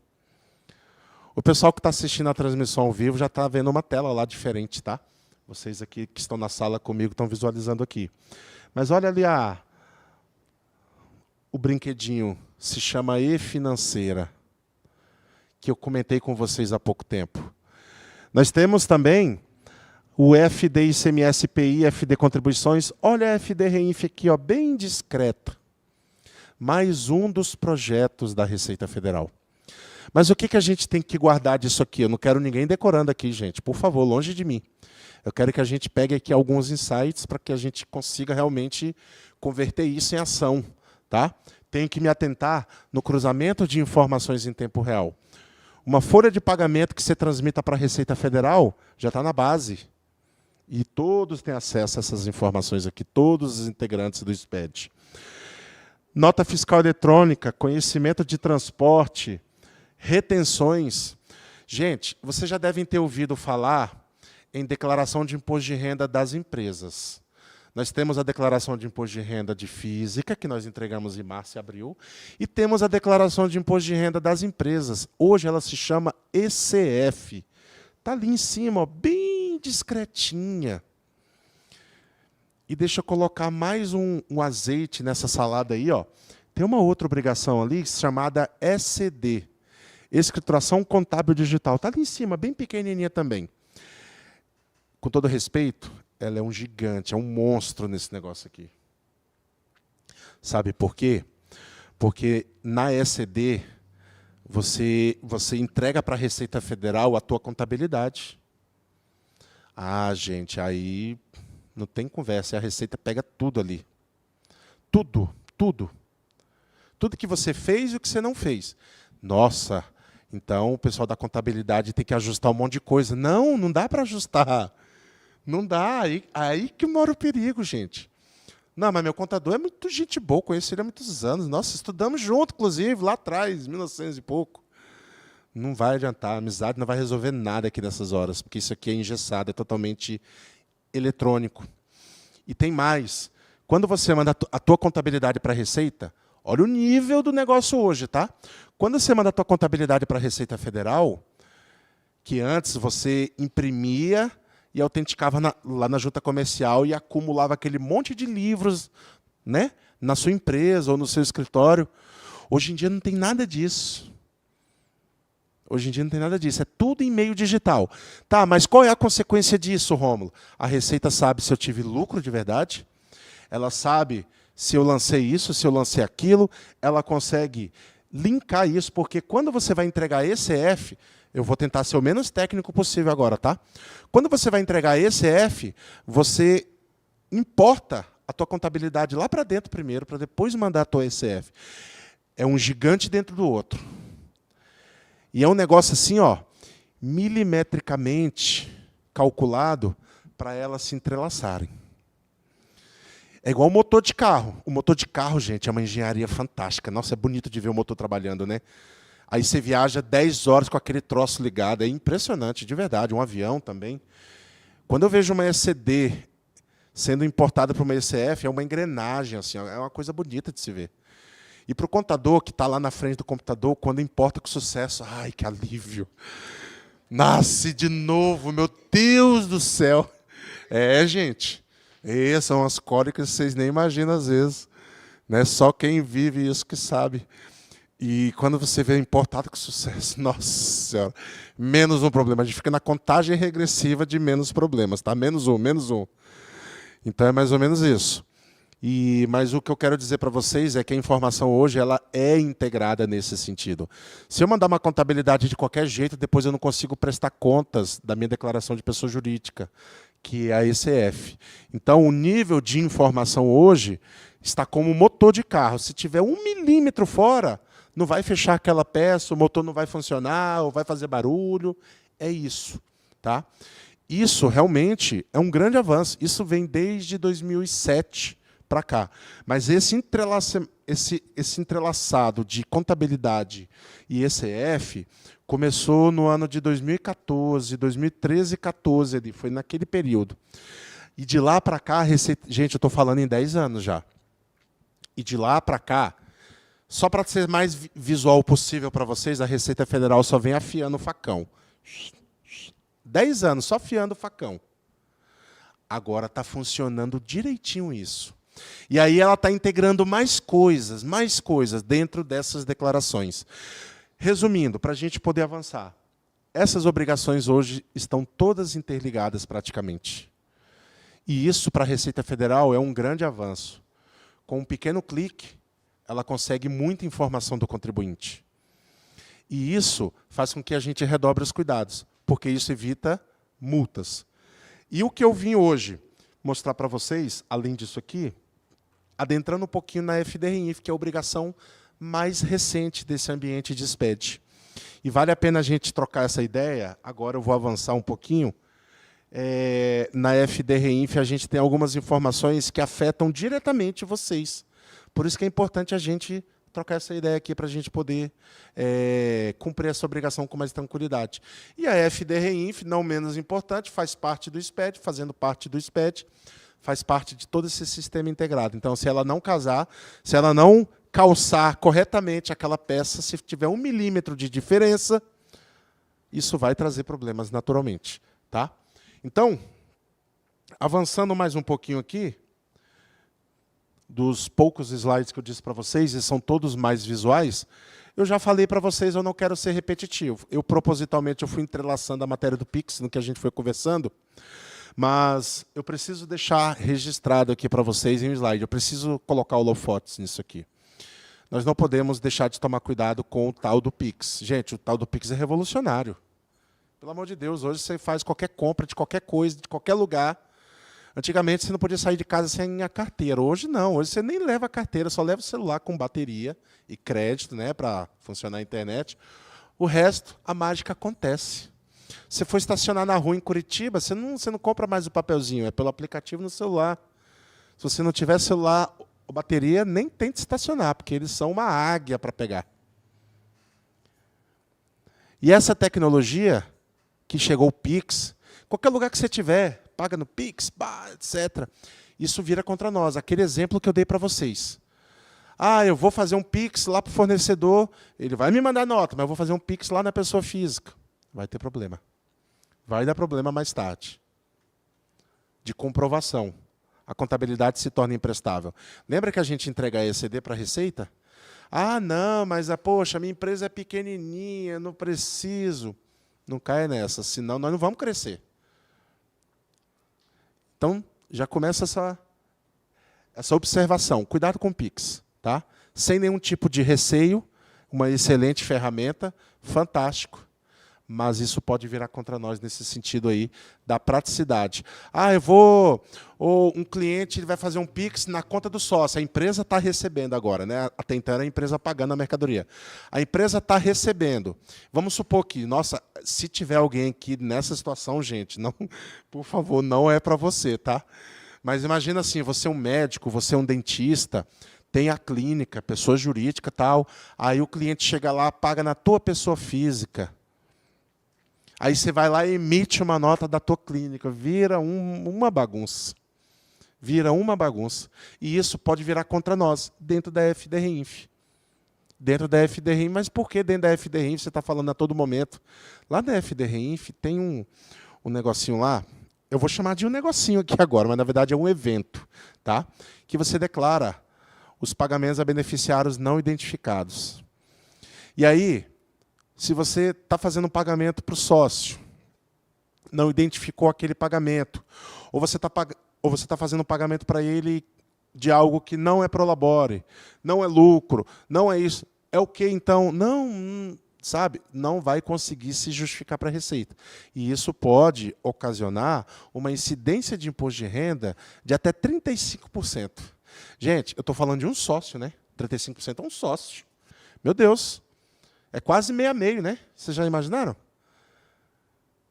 O pessoal que está assistindo a transmissão ao vivo já está vendo uma tela lá diferente, tá? Vocês aqui que estão na sala comigo estão visualizando aqui. Mas olha ali o brinquedinho, se chama e-financeira, que eu comentei com vocês há pouco tempo. Nós temos também o FD ICMS PI, FD Contribuições. Olha a FD Reinf aqui, ó, bem discreta. Mais um dos projetos da Receita Federal. Mas o que a gente tem que guardar disso aqui? Eu não quero ninguém decorando aqui, gente. Por favor, longe de mim. Eu quero que a gente pegue aqui alguns insights para que a gente consiga realmente converter isso em ação. Tá? Tenho que me atentar no cruzamento de informações em tempo real. Uma folha de pagamento que você transmita para a Receita Federal já está na base. E todos têm acesso a essas informações aqui, todos os integrantes do SPED. Nota fiscal eletrônica, conhecimento de transporte, retenções. Gente, vocês já devem ter ouvido falar em declaração de imposto de renda das empresas. Nós temos a declaração de imposto de renda de física, que nós entregamos em março e abril, e temos a declaração de imposto de renda das empresas. Hoje ela se chama ECF. Está ali em cima, ó, bem discretinha. E deixa eu colocar mais um azeite nessa salada aí. Ó. Tem uma outra obrigação ali chamada ECD. Escrituração Contábil Digital. Está ali em cima, bem pequenininha também. Com todo respeito, ela é um gigante, é um monstro nesse negócio aqui. Sabe por quê? Porque na ECD, você entrega para a Receita Federal a tua contabilidade. Ah, gente, aí não tem conversa. A Receita pega tudo ali. Tudo, tudo. Tudo que você fez e o que você não fez. Nossa, então o pessoal da contabilidade tem que ajustar um monte de coisa. Não, não dá para ajustar. Não dá. Aí que mora o perigo, gente. Não, mas meu contador é muito gente boa, conheço ele há muitos anos. Nossa, estudamos junto, inclusive, lá atrás, 1900 e pouco. Não vai adiantar, a amizade não vai resolver nada aqui nessas horas, porque isso aqui é engessado, é totalmente eletrônico. E tem mais. Quando você manda a tua contabilidade para a Receita, olha o nível do negócio hoje, tá? Quando você manda a tua contabilidade para a Receita Federal, que antes você imprimia e autenticava lá na junta comercial e acumulava aquele monte de livros, né, na sua empresa ou no seu escritório. Hoje em dia não tem nada disso. Hoje em dia não tem nada disso, é tudo em meio digital. Tá, mas qual é a consequência disso, Rômulo? A Receita sabe se eu tive lucro de verdade, ela sabe se eu lancei isso, se eu lancei aquilo, ela consegue linkar isso, porque quando você vai entregar ECF, eu vou tentar ser o menos técnico possível agora, tá? Quando você vai entregar ECF, você importa a tua contabilidade lá para dentro primeiro, para depois mandar a tua ECF. É um gigante dentro do outro. E é um negócio assim, ó, milimetricamente calculado para elas se entrelaçarem. É igual o motor de carro. O motor de carro, gente, é uma engenharia fantástica. Nossa, é bonito de ver o motor trabalhando, né? Aí você viaja 10 horas com aquele troço ligado. É impressionante, de verdade. Um avião também. Quando eu vejo uma ECD sendo importada para uma ECF, é uma engrenagem, assim, é uma coisa bonita de se ver. E para o contador que está lá na frente do computador, quando importa com sucesso, ai, que alívio. Nasce de novo, meu Deus do céu. É, gente, são as cólicas que vocês nem imaginam às vezes. Né? Só quem vive isso que sabe. E quando você vê importado com sucesso, nossa senhora, menos um problema. A gente fica na contagem regressiva de menos problemas, tá? Menos um, menos um. Então é mais ou menos isso. Mas o que eu quero dizer para vocês é que a informação hoje ela é integrada nesse sentido. Se eu mandar uma contabilidade de qualquer jeito, depois eu não consigo prestar contas da minha declaração de pessoa jurídica, que é a ECF. Então, o nível de informação hoje está como um motor de carro. Se tiver 1 milímetro fora, não vai fechar aquela peça, o motor não vai funcionar, ou vai fazer barulho. É isso. Tá? Isso realmente é um grande avanço. Isso vem desde 2007 para cá. Mas esse entrelaçado de contabilidade e ECF começou no ano de 2014, 2013 e 2014, ali, foi naquele período. E de lá para cá, gente, eu estou falando em 10 anos já. E de lá para cá, só para ser mais visual possível para vocês, a Receita Federal só vem afiando o facão. 10 anos, só afiando o facão. Agora está funcionando direitinho isso. E aí ela está integrando mais coisas dentro dessas declarações. Resumindo, para a gente poder avançar, essas obrigações hoje estão todas interligadas praticamente. E isso, para a Receita Federal, é um grande avanço. Com um pequeno clique, ela consegue muita informação do contribuinte. E isso faz com que a gente redobre os cuidados, porque isso evita multas. E o que eu vim hoje mostrar para vocês, além disso aqui, adentrando um pouquinho na FDRINF, que é a obrigação mais recente desse ambiente de SPED. E vale a pena a gente trocar essa ideia. Agora eu vou avançar um pouquinho. Na FDRINF a gente tem algumas informações que afetam diretamente vocês. Por isso que é importante a gente trocar essa ideia aqui para a gente poder cumprir essa obrigação com mais tranquilidade. E a FDRINF, não menos importante, faz parte do SPED, fazendo parte do SPED, faz parte de todo esse sistema integrado. Então, se ela não casar, se ela não calçar corretamente aquela peça, se tiver 1 milímetro de diferença, isso vai trazer problemas naturalmente. Tá? Então, avançando mais um pouquinho aqui, dos poucos slides que eu disse para vocês, e são todos mais visuais, eu já falei para vocês, eu não quero ser repetitivo. Eu, propositalmente, eu fui entrelaçando a matéria do Pix, no que a gente foi conversando, mas eu preciso deixar registrado aqui para vocês em um slide. Eu preciso colocar holofotes nisso aqui. Nós não podemos deixar de tomar cuidado com o tal do Pix. Gente, o tal do Pix é revolucionário. Pelo amor de Deus, hoje você faz qualquer compra de qualquer coisa, de qualquer lugar, Antigamente você não podia sair de casa sem a carteira. Hoje não, hoje você nem leva a carteira, só leva o celular com bateria e crédito, né, para funcionar a internet. O resto, a mágica acontece. Você for estacionar na rua em Curitiba, você não compra mais o papelzinho, é pelo aplicativo no celular. Se você não tiver celular ou bateria, nem tente estacionar, porque eles são uma águia para pegar. E essa tecnologia, que chegou o Pix, qualquer lugar que você tiver, paga no Pix, etc. Isso vira contra nós. Aquele exemplo que eu dei para vocês. Ah, eu vou fazer um Pix lá para o fornecedor, ele vai me mandar nota, mas eu vou fazer um Pix lá na pessoa física. Vai ter problema. Vai dar problema mais tarde. De comprovação. A contabilidade se torna imprestável. Lembra que a gente entrega a ECD para a Receita? Ah, não, mas poxa, minha empresa é pequenininha, não preciso. Não caia nessa, senão nós não vamos crescer. Então, já começa essa observação. Cuidado com o Pix. Tá? Sem nenhum tipo de receio, uma excelente ferramenta, fantástico. Mas isso pode virar contra nós nesse sentido aí da praticidade. Ah, um cliente vai fazer um Pix na conta do sócio. A empresa está recebendo agora, né? Até então era a empresa pagando a mercadoria. A empresa está recebendo. Vamos supor que, nossa, se tiver alguém aqui nessa situação, gente, não, por favor, não é para você, tá? Mas imagina assim, você é um médico, você é um dentista, tem a clínica, pessoa jurídica, tal. Aí o cliente chega lá, paga na tua pessoa física. Aí você vai lá e emite uma nota da tua clínica. Vira uma bagunça. Vira uma bagunça. E isso pode virar contra nós, dentro da FDRINF. Dentro da FDRINF, mas por que dentro da FDRINF você está falando a todo momento? Lá na FDRINF tem um negocinho lá, eu vou chamar de um negocinho aqui agora, mas na verdade é um evento, tá? Que você declara os pagamentos a beneficiários não identificados. E aí, se você está fazendo um pagamento para o sócio, não identificou aquele pagamento, ou você está fazendo um pagamento para ele de algo que não é prolabore, não é lucro, não é isso, é o que então? Não, sabe, não vai conseguir se justificar para a Receita. E isso pode ocasionar uma incidência de imposto de renda de até 35%. Gente, eu estou falando de um sócio, né? 35% é um sócio. Meu Deus! É quase meio a meio, né? Vocês já imaginaram?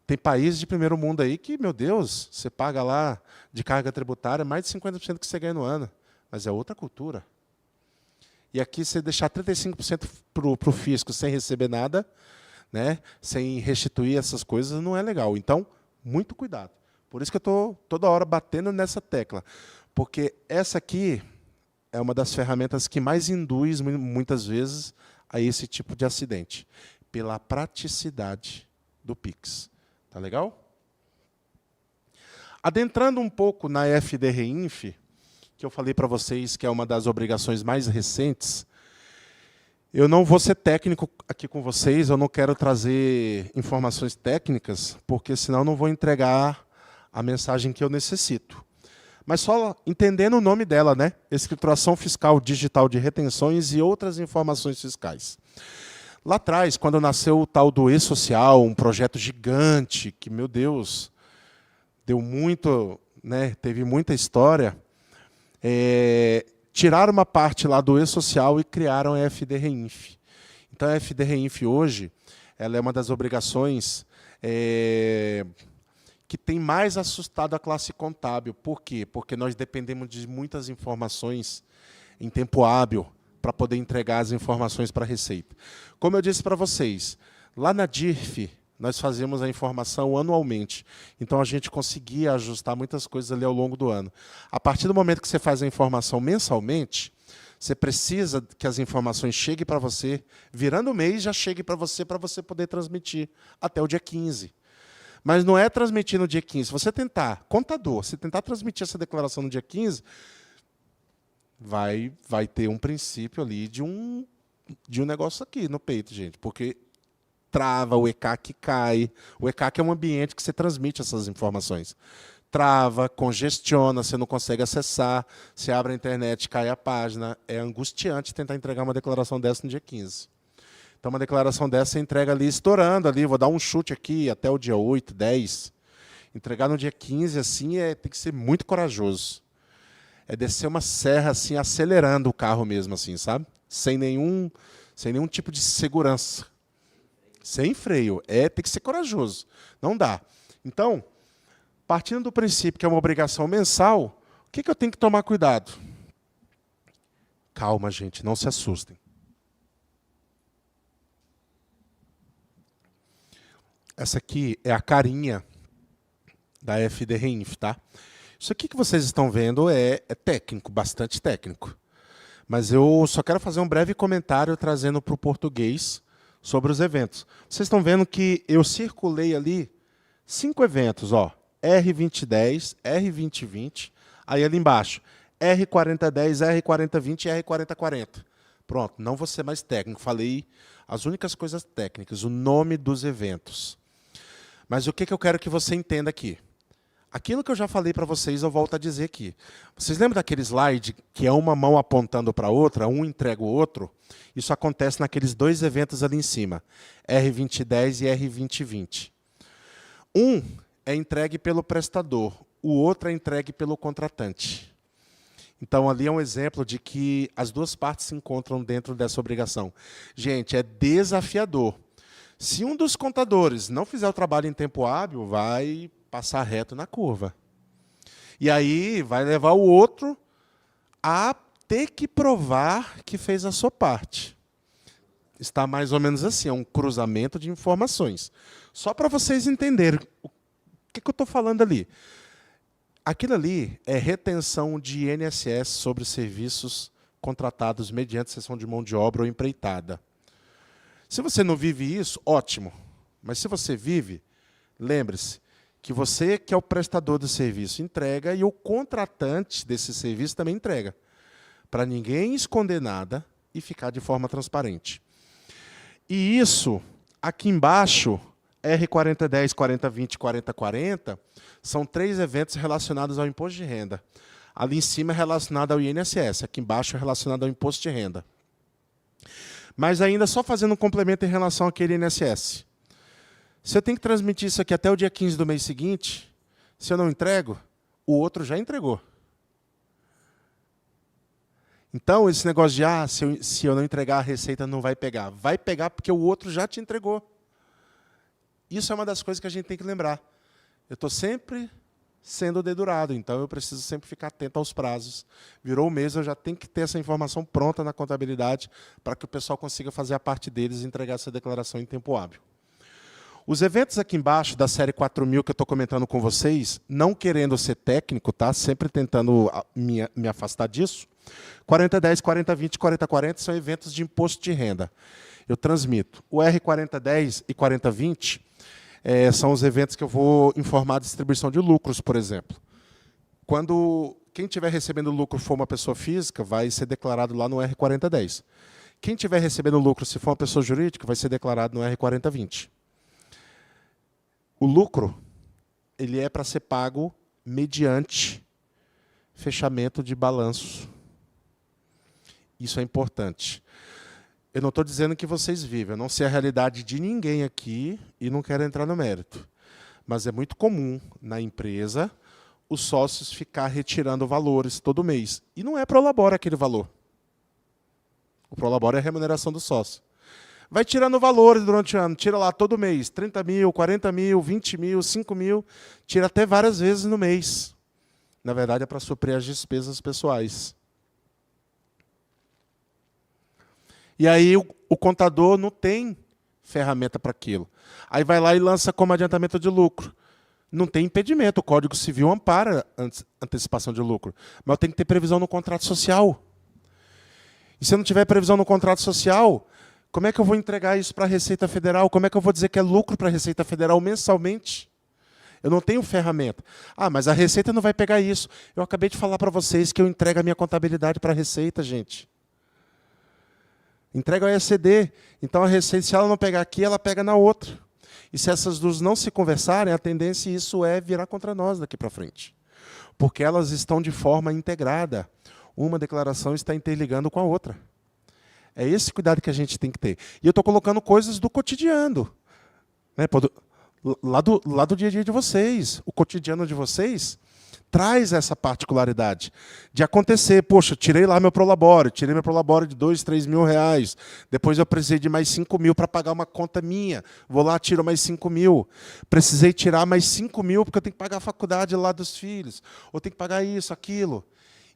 Tem países de primeiro mundo aí que, meu Deus, você paga lá de carga tributária mais de 50% que você ganha no ano. Mas é outra cultura. E aqui, você deixar 35% para o fisco sem receber nada, né? Sem restituir essas coisas, não é legal. Então, muito cuidado. Por isso que eu estou toda hora batendo nessa tecla. Porque essa aqui é uma das ferramentas que mais induz, muitas vezes, a esse tipo de acidente, pela praticidade do Pix. Tá legal? Adentrando um pouco na FDRINF, que eu falei para vocês que é uma das obrigações mais recentes, eu não vou ser técnico aqui com vocês, eu não quero trazer informações técnicas, porque senão eu não vou entregar a mensagem que eu necessito. Mas só entendendo o nome dela, né? Escrituração Fiscal Digital de Retenções e outras informações fiscais. Lá atrás, quando nasceu o tal do E-Social, um projeto gigante, que, meu Deus, deu muito, né? Teve muita história, tiraram uma parte lá do E-Social e criaram a FDRINF. Então, a FDRINF hoje, ela é uma das obrigações que tem mais assustado a classe contábil. Por quê? Porque nós dependemos de muitas informações em tempo hábil para poder entregar as informações para a Receita. Como eu disse para vocês, lá na DIRF, nós fazemos a informação anualmente. Então, a gente conseguia ajustar muitas coisas ali ao longo do ano. A partir do momento que você faz a informação mensalmente, você precisa que as informações cheguem para você, virando o mês, já chegue para você poder transmitir até o dia 15. Mas não é transmitir no dia 15. Se você tentar, contador, se tentar transmitir essa declaração no dia 15, vai ter um princípio ali de um negócio aqui no peito, gente. Porque trava, o ECAC cai. O ECAC é um ambiente que você transmite essas informações. Trava, congestiona, você não consegue acessar. Você abre a internet, cai a página. É angustiante tentar entregar uma declaração dessa no dia 15. Então, uma declaração dessa você entrega ali, estourando ali, vou dar um chute aqui, até o dia 8, 10. Entregar no dia 15, assim, tem que ser muito corajoso. É descer uma serra, assim, acelerando o carro mesmo, assim, sabe? Sem nenhum tipo de segurança. Sem freio. Tem que ser corajoso. Não dá. Então, partindo do princípio que é uma obrigação mensal, o que eu tenho que tomar cuidado? Calma, gente, não se assustem. Essa aqui é a carinha da FD Reinf, tá? Isso aqui que vocês estão vendo é técnico, bastante técnico. Mas eu só quero fazer um breve comentário trazendo para o português sobre os eventos. Vocês estão vendo que eu circulei ali 5 eventos, ó. R2010, R2020, aí ali embaixo, R4010, R4020 e R4040. Pronto, não vou ser mais técnico, falei as únicas coisas técnicas, o nome dos eventos. Mas o que eu quero que você entenda aqui? Aquilo que eu já falei para vocês, eu volto a dizer aqui. Vocês lembram daquele slide que é uma mão apontando para a outra, um entrega o outro? Isso acontece naqueles 2 eventos ali em cima, R2010 e R2020. Um é entregue pelo prestador, o outro é entregue pelo contratante. Então, ali é um exemplo de que as 2 partes se encontram dentro dessa obrigação. Gente, é desafiador. Se um dos contadores não fizer o trabalho em tempo hábil, vai passar reto na curva. E aí vai levar o outro a ter que provar que fez a sua parte. Está mais ou menos assim, é um cruzamento de informações. Só para vocês entenderem o que eu estou falando ali. Aquilo ali é retenção de INSS sobre serviços contratados mediante cessão de mão de obra ou empreitada. Se você não vive isso, ótimo. Mas se você vive, lembre-se que você, que é o prestador do serviço, entrega e o contratante desse serviço também entrega. Para ninguém esconder nada e ficar de forma transparente. E isso, aqui embaixo, R4010, 4020, 4040, são 3 eventos relacionados ao imposto de renda. Ali em cima é relacionado ao INSS, aqui embaixo é relacionado ao imposto de renda. Mas ainda só fazendo um complemento em relação àquele INSS. Se eu tenho que transmitir isso aqui até o dia 15 do mês seguinte, se eu não entrego, o outro já entregou. Então, esse negócio de, se eu não entregar, a Receita não vai pegar. Vai pegar porque o outro já te entregou. Isso é uma das coisas que a gente tem que lembrar. Eu estou sempre sendo dedurado, então eu preciso sempre ficar atento aos prazos. Virou o mês, eu já tenho que ter essa informação pronta na contabilidade para que o pessoal consiga fazer a parte deles e entregar essa declaração em tempo hábil. Os eventos aqui embaixo, da série 4000, que eu estou comentando com vocês, não querendo ser técnico, tá? Sempre tentando me afastar disso, 4010, 4020, 4040 são eventos de imposto de renda. Eu transmito. O R4010 e 4020 são os eventos que eu vou informar a distribuição de lucros, por exemplo. Quando quem estiver recebendo lucro for uma pessoa física, vai ser declarado lá no R4010. Quem estiver recebendo lucro, se for uma pessoa jurídica, vai ser declarado no R4020. O lucro ele é para ser pago mediante fechamento de balanço. Isso é importante. Eu não estou dizendo que vocês vivem, eu não sei a realidade de ninguém aqui e não quero entrar no mérito. Mas é muito comum na empresa os sócios ficar retirando valores todo mês. E não é Prolabore aquele valor. O Prolabore é a remuneração do sócio. Vai tirando valores durante o ano, tira lá todo mês, 30 mil, 40 mil, 20 mil, 5 mil, tira até várias vezes no mês. Na verdade, é para suprir as despesas pessoais. E aí o contador não tem ferramenta para aquilo. Aí vai lá e lança como adiantamento de lucro. Não tem impedimento, o Código Civil ampara antecipação de lucro. Mas eu tenho que ter previsão no contrato social. E se eu não tiver previsão no contrato social, como é que eu vou entregar isso para a Receita Federal? Como é que eu vou dizer que é lucro para a Receita Federal mensalmente? Eu não tenho ferramenta. Ah, mas a Receita não vai pegar isso. Eu acabei de falar para vocês que eu entrego a minha contabilidade para a Receita, gente. Entrega o ECD. Então, a Receita, se ela não pegar aqui, ela pega na outra. E se essas duas não se conversarem, a tendência isso é virar contra nós daqui para frente. Porque elas estão de forma integrada. Uma declaração está interligando com a outra. É esse cuidado que a gente tem que ter. E eu estou colocando coisas do cotidiano. Né? lá do dia a dia de vocês. O cotidiano de vocês traz essa particularidade de acontecer. Poxa, tirei lá meu Prolabore, tirei meu Prolabore de 2, 3 mil reais. Depois eu precisei de mais 5 mil para pagar uma conta minha. Vou lá, tiro mais 5 mil. Precisei tirar mais 5 mil porque eu tenho que pagar a faculdade lá dos filhos. Ou tenho que pagar isso, aquilo.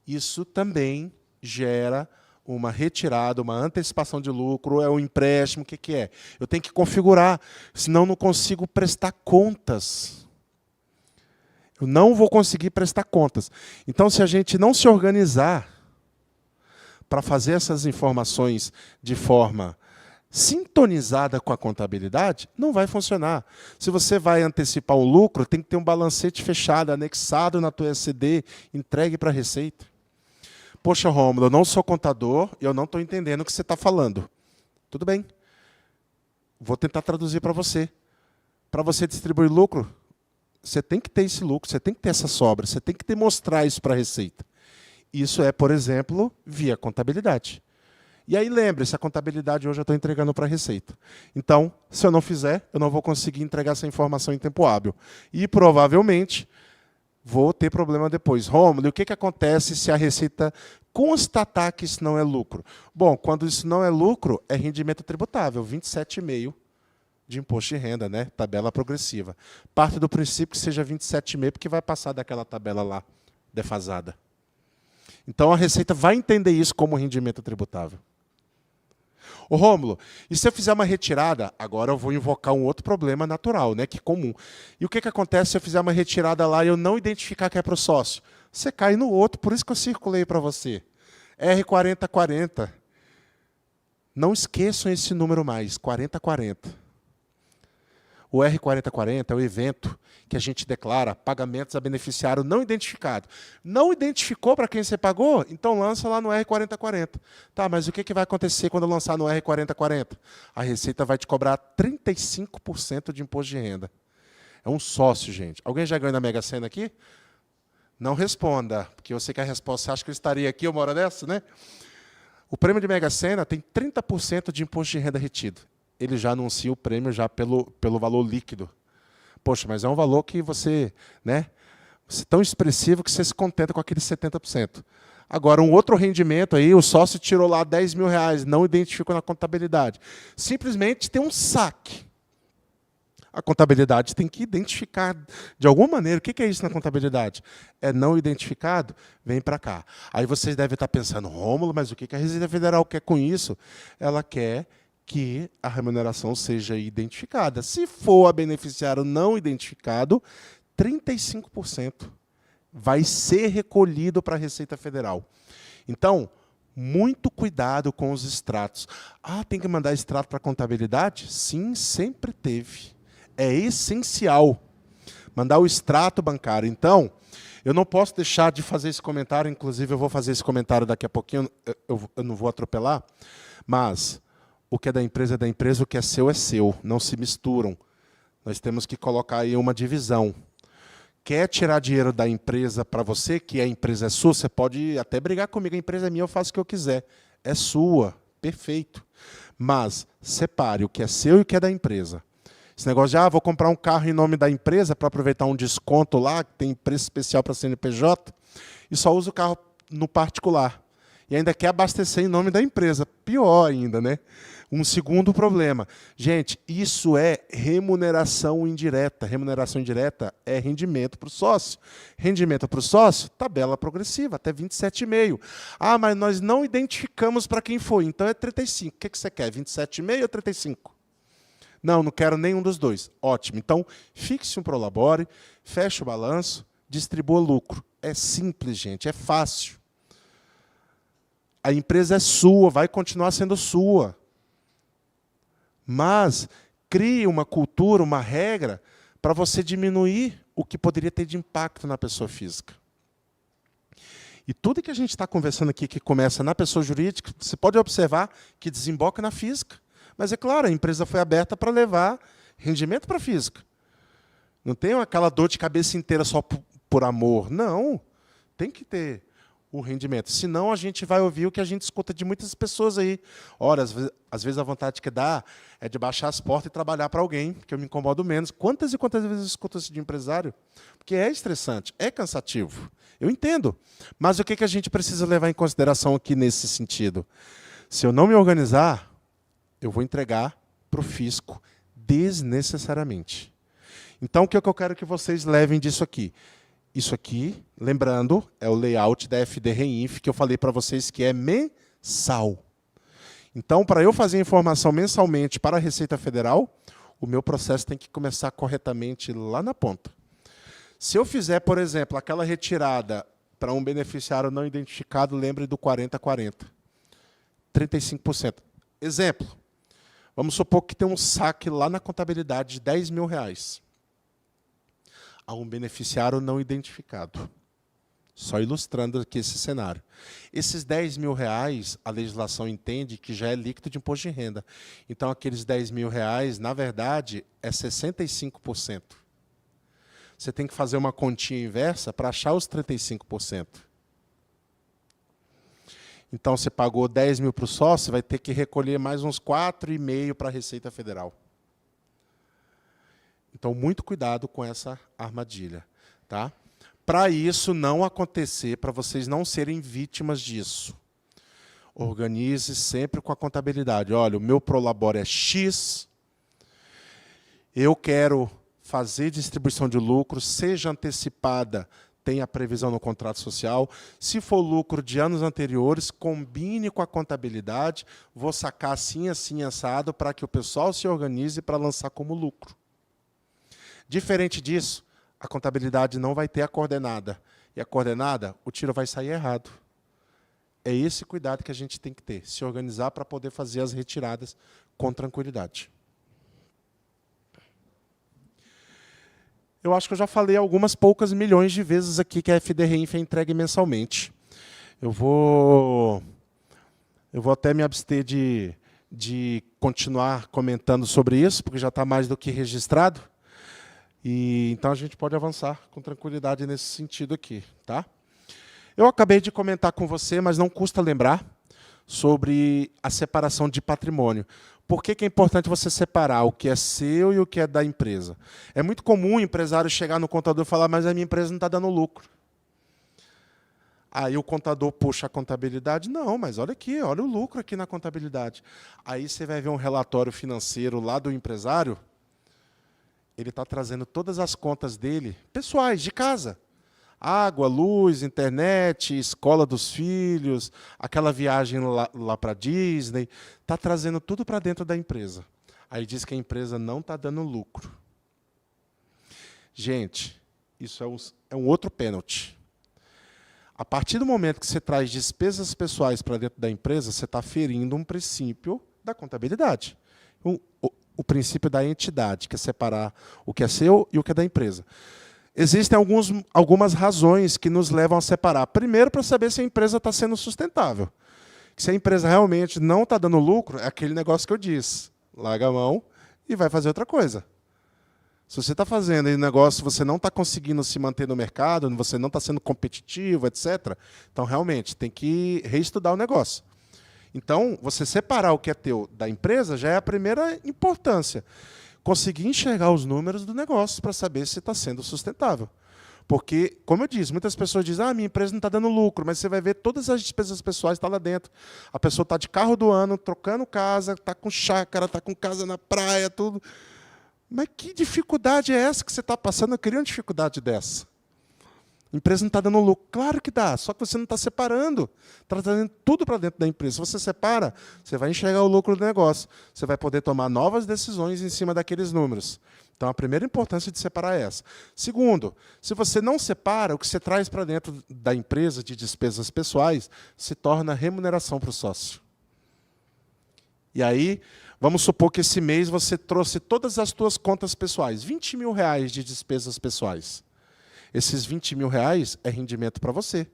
Isso também gera uma retirada, uma antecipação de lucro, é um empréstimo, o que é? Eu tenho que configurar, senão não consigo prestar contas. Eu não vou conseguir prestar contas. Então, se a gente não se organizar para fazer essas informações de forma sintonizada com a contabilidade, não vai funcionar. Se você vai antecipar um lucro, tem que ter um balancete fechado, anexado na tua ECD, entregue para a Receita. Poxa, Rômulo, eu não sou contador, eu não estou entendendo o que você está falando. Tudo bem. Vou tentar traduzir para você. Para você distribuir lucro, você tem que ter esse lucro, você tem que ter essa sobra, você tem que demonstrar isso para a Receita. Isso é, por exemplo, via contabilidade. E aí, lembre-se, a contabilidade hoje eu estou entregando para a Receita. Então, se eu não fizer, eu não vou conseguir entregar essa informação em tempo hábil. E, provavelmente, vou ter problema depois. Rômulo, o que acontece se a Receita constatar que isso não é lucro? Bom, quando isso não é lucro, é rendimento tributável, 27,5% de imposto de renda, né? Tabela progressiva. Parte do princípio que seja 27,5%, porque vai passar daquela tabela lá, defasada. Então, a Receita vai entender isso como rendimento tributável. Ô, Rômulo, e se eu fizer uma retirada, agora eu vou invocar um outro problema natural, né, que é comum. E o que acontece se eu fizer uma retirada lá e eu não identificar que é para o sócio? Você cai no outro, por isso que eu circulei para você. R4040. Não esqueçam esse número mais, 4040. O R4040 é o evento que a gente declara pagamentos a beneficiário não identificado. Não identificou para quem você pagou? Então lança lá no R4040. Tá, mas o que vai acontecer quando eu lançar no R4040? A Receita vai te cobrar 35% de imposto de renda. É um sócio, gente. Alguém já ganhou na Mega Sena aqui? Não responda, porque eu sei que a resposta, você acha que eu estaria aqui uma hora dessa, né? O prêmio de Mega Sena tem 30% de imposto de renda retido. Ele já anuncia o prêmio já pelo valor líquido. Poxa, mas é um valor que você, né, você é tão expressivo que você se contenta com aqueles 70%. Agora, um outro rendimento aí, o sócio tirou lá 10 mil reais, não identificou na contabilidade. Simplesmente tem um saque. A contabilidade tem que identificar de alguma maneira. O que é isso na contabilidade? É não identificado? Vem para cá. Aí vocês devem estar pensando, Rômulo, mas o que a Receita Federal quer com isso? Ela quer que a remuneração seja identificada. Se for a beneficiário não identificado, 35% vai ser recolhido para a Receita Federal. Então, muito cuidado com os extratos. Ah, tem que mandar extrato para a contabilidade? Sim, sempre teve. É essencial mandar o extrato bancário. Então, eu não posso deixar de fazer esse comentário, inclusive eu vou fazer esse comentário daqui a pouquinho, eu não vou atropelar, mas o que é da empresa, o que é seu, não se misturam. Nós temos que colocar aí uma divisão. Quer tirar dinheiro da empresa para você, que a empresa é sua, você pode até brigar comigo, a empresa é minha, eu faço o que eu quiser. É sua, perfeito. Mas separe o que é seu e o que é da empresa. Esse negócio de, vou comprar um carro em nome da empresa para aproveitar um desconto lá, que tem preço especial para CNPJ, e só usa o carro no particular. E ainda quer abastecer em nome da empresa. Pior ainda, né? Um segundo problema. Gente, isso é remuneração indireta. Remuneração indireta é rendimento para o sócio. Rendimento para o sócio, tabela progressiva, até 27,5%. Ah, mas nós não identificamos para quem foi, então é 35%. O que você quer, 27,5% ou 35%? Não, não quero nenhum dos dois. Ótimo. Então, fixe um Prolabore, feche o balanço, distribua lucro. É simples, gente, é fácil. A empresa é sua, vai continuar sendo sua. Mas crie uma cultura, uma regra, para você diminuir o que poderia ter de impacto na pessoa física. E tudo que a gente está conversando aqui, que começa na pessoa jurídica, você pode observar que desemboca na física. Mas, é claro, a empresa foi aberta para levar rendimento para a física. Não tem aquela dor de cabeça inteira só por amor. Não, tem que ter o rendimento. Senão, a gente vai ouvir o que a gente escuta de muitas pessoas aí. Ora, Às vezes a vontade que dá é de baixar as portas e trabalhar para alguém, que eu me incomodo menos. Quantas e quantas vezes eu escuto isso de empresário? Porque é estressante, é cansativo. Eu entendo. Mas o que a gente precisa levar em consideração aqui nesse sentido? Se eu não me organizar, eu vou entregar para o fisco desnecessariamente. Então, o que eu quero que vocês levem disso aqui? Isso aqui, lembrando, é o layout da FD Reinf, que eu falei para vocês que é mensal. Então, para eu fazer informação mensalmente para a Receita Federal, o meu processo tem que começar corretamente lá na ponta. Se eu fizer, por exemplo, aquela retirada para um beneficiário não identificado, lembre do 40-40. 35%. Exemplo, vamos supor que tem um saque lá na contabilidade de R$10.000 a um beneficiário não identificado. Só ilustrando aqui esse cenário. Esses R$10.000, a legislação entende que já é líquido de imposto de renda. Então, aqueles R$10.000, na verdade, é 65%. Você tem que fazer uma continha inversa para achar os 35%. Então, você pagou 10 mil para o sócio, você vai ter que recolher mais uns 4,5 para a Receita Federal. Então, muito cuidado com essa armadilha. Tá? Para isso não acontecer, para vocês não serem vítimas disso, organize sempre com a contabilidade. Olha, o meu Prolabore é X, eu quero fazer distribuição de lucro, seja antecipada, tem a previsão no contrato social. Se for lucro de anos anteriores, combine com a contabilidade, vou sacar assim, assim, assado, para que o pessoal se organize para lançar como lucro. Diferente disso, a contabilidade não vai ter a coordenada. E a coordenada, o tiro vai sair errado. É esse cuidado que a gente tem que ter, se organizar para poder fazer as retiradas com tranquilidade. Eu acho que eu já falei algumas poucas milhões de vezes aqui que a FD Reinf é entregue mensalmente. Eu vou até me abster de continuar comentando sobre isso, porque já está mais do que registrado. Então, a gente pode avançar com tranquilidade nesse sentido aqui. Tá? Eu acabei de comentar com você, mas não custa lembrar, sobre a separação de patrimônio. Por que é importante você separar o que é seu e o que é da empresa? É muito comum o empresário chegar no contador e falar, mas a minha empresa não está dando lucro. Aí o contador puxa a contabilidade. Não, mas olha aqui, olha o lucro aqui na contabilidade. Aí você vai ver um relatório financeiro lá do empresário, ele está trazendo todas as contas dele, pessoais, de casa. Água, luz, internet, escola dos filhos, aquela viagem lá para a Disney, está trazendo tudo para dentro da empresa. Aí diz que a empresa não está dando lucro. Gente, isso é um outro pênalti. A partir do momento que você traz despesas pessoais para dentro da empresa, você está ferindo um princípio da contabilidade. O princípio da entidade, que é separar o que é seu e o que é da empresa. Existem algumas razões que nos levam a separar. Primeiro, para saber se a empresa está sendo sustentável. Se a empresa realmente não está dando lucro, é aquele negócio que eu disse. Larga a mão e vai fazer outra coisa. Se você está fazendo esse negócio, você não está conseguindo se manter no mercado, você não está sendo competitivo, etc., então, realmente, tem que reestudar o negócio. Então, você separar o que é teu da empresa já é a primeira importância. Conseguir enxergar os números do negócio para saber se está sendo sustentável. Porque, como eu disse, muitas pessoas dizem, minha empresa não está dando lucro, mas você vai ver todas as despesas pessoais estão lá dentro. A pessoa está de carro do ano, trocando casa, está com chácara, está com casa na praia, tudo. Mas que dificuldade é essa que você está passando? Eu queria uma dificuldade dessa. A empresa não está dando lucro. Claro que dá, só que você não está separando. Está trazendo tudo para dentro da empresa. Se você separa, você vai enxergar o lucro do negócio. Você vai poder tomar novas decisões em cima daqueles números. Então, a primeira importância de separar é essa. Segundo, se você não separa, o que você traz para dentro da empresa de despesas pessoais se torna remuneração para o sócio. E aí, vamos supor que esse mês você trouxe todas as suas contas pessoais, R$20.000 de despesas pessoais. Esses R$20.000 é rendimento para você.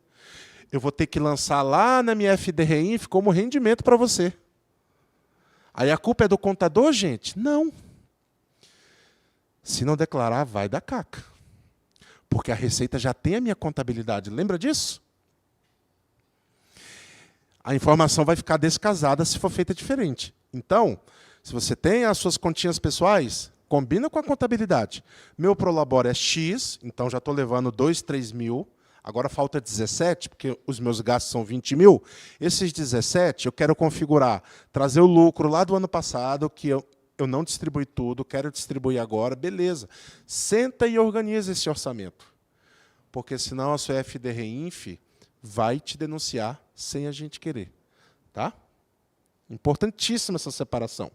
Eu vou ter que lançar lá na minha FD Reinf como rendimento para você. Aí a culpa é do contador, gente? Não. Se não declarar, vai dar caca. Porque a Receita já tem a minha contabilidade. Lembra disso? a informação vai ficar descasada se for feita diferente. Então, se você tem as suas continhas pessoais, combina com a contabilidade. Meu Prolabore é X, então já estou levando 2, 3 mil. Agora falta 17, porque os meus gastos são 20 mil. Esses 17 eu quero configurar, trazer o lucro lá do ano passado, que eu não distribuí tudo, quero distribuir agora, beleza. Senta e organiza esse orçamento. Porque senão a sua FDRINF vai te denunciar sem a gente querer. Tá? Importantíssima essa separação.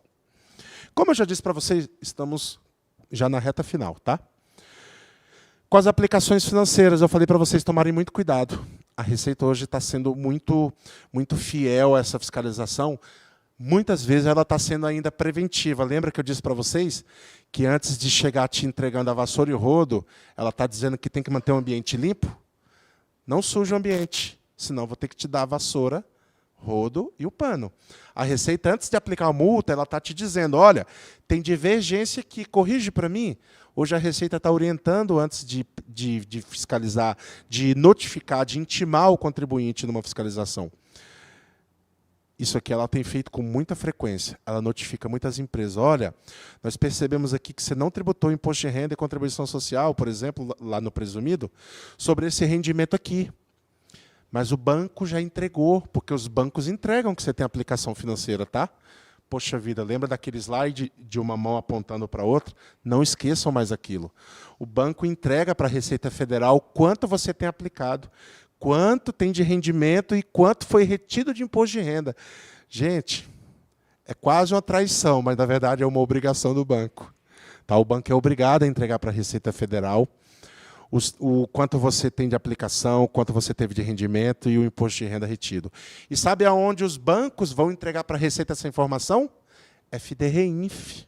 Como eu já disse para vocês, estamos já na reta final. Tá? Com as aplicações financeiras, eu falei para vocês tomarem muito cuidado. A Receita hoje está sendo muito fiel a essa fiscalização. Muitas vezes ela está sendo ainda preventiva. Lembra que eu disse para vocês que antes de chegar te entregando a vassoura e o rodo, ela está dizendo que tem que manter o ambiente limpo? Não suja o ambiente, senão vou ter que te dar a vassoura, rodo e o pano. A Receita, antes de aplicar a multa, ela está te dizendo, olha, tem divergência aqui, corrige para mim. Hoje a Receita está orientando, antes de fiscalizar, de notificar, de intimar o contribuinte numa fiscalização. Isso aqui ela tem feito com muita frequência. Ela notifica muitas empresas. Olha, nós percebemos aqui que você não tributou imposto de renda e contribuição social, por exemplo, lá no presumido, sobre esse rendimento aqui. Mas o banco já entregou, porque os bancos entregam que você tem aplicação financeira, tá? Poxa vida, lembra daquele slide de uma mão apontando para a outra? Não esqueçam mais aquilo. O banco entrega para a Receita Federal quanto você tem aplicado, quanto tem de rendimento e quanto foi retido de imposto de renda. Gente, é quase uma traição, mas, na verdade, é uma obrigação do banco. Tá? O banco é obrigado a entregar para a Receita Federal o quanto você tem de aplicação, quanto você teve de rendimento e o imposto de renda retido. E sabe aonde os bancos vão entregar para a Receita essa informação? FDRINF.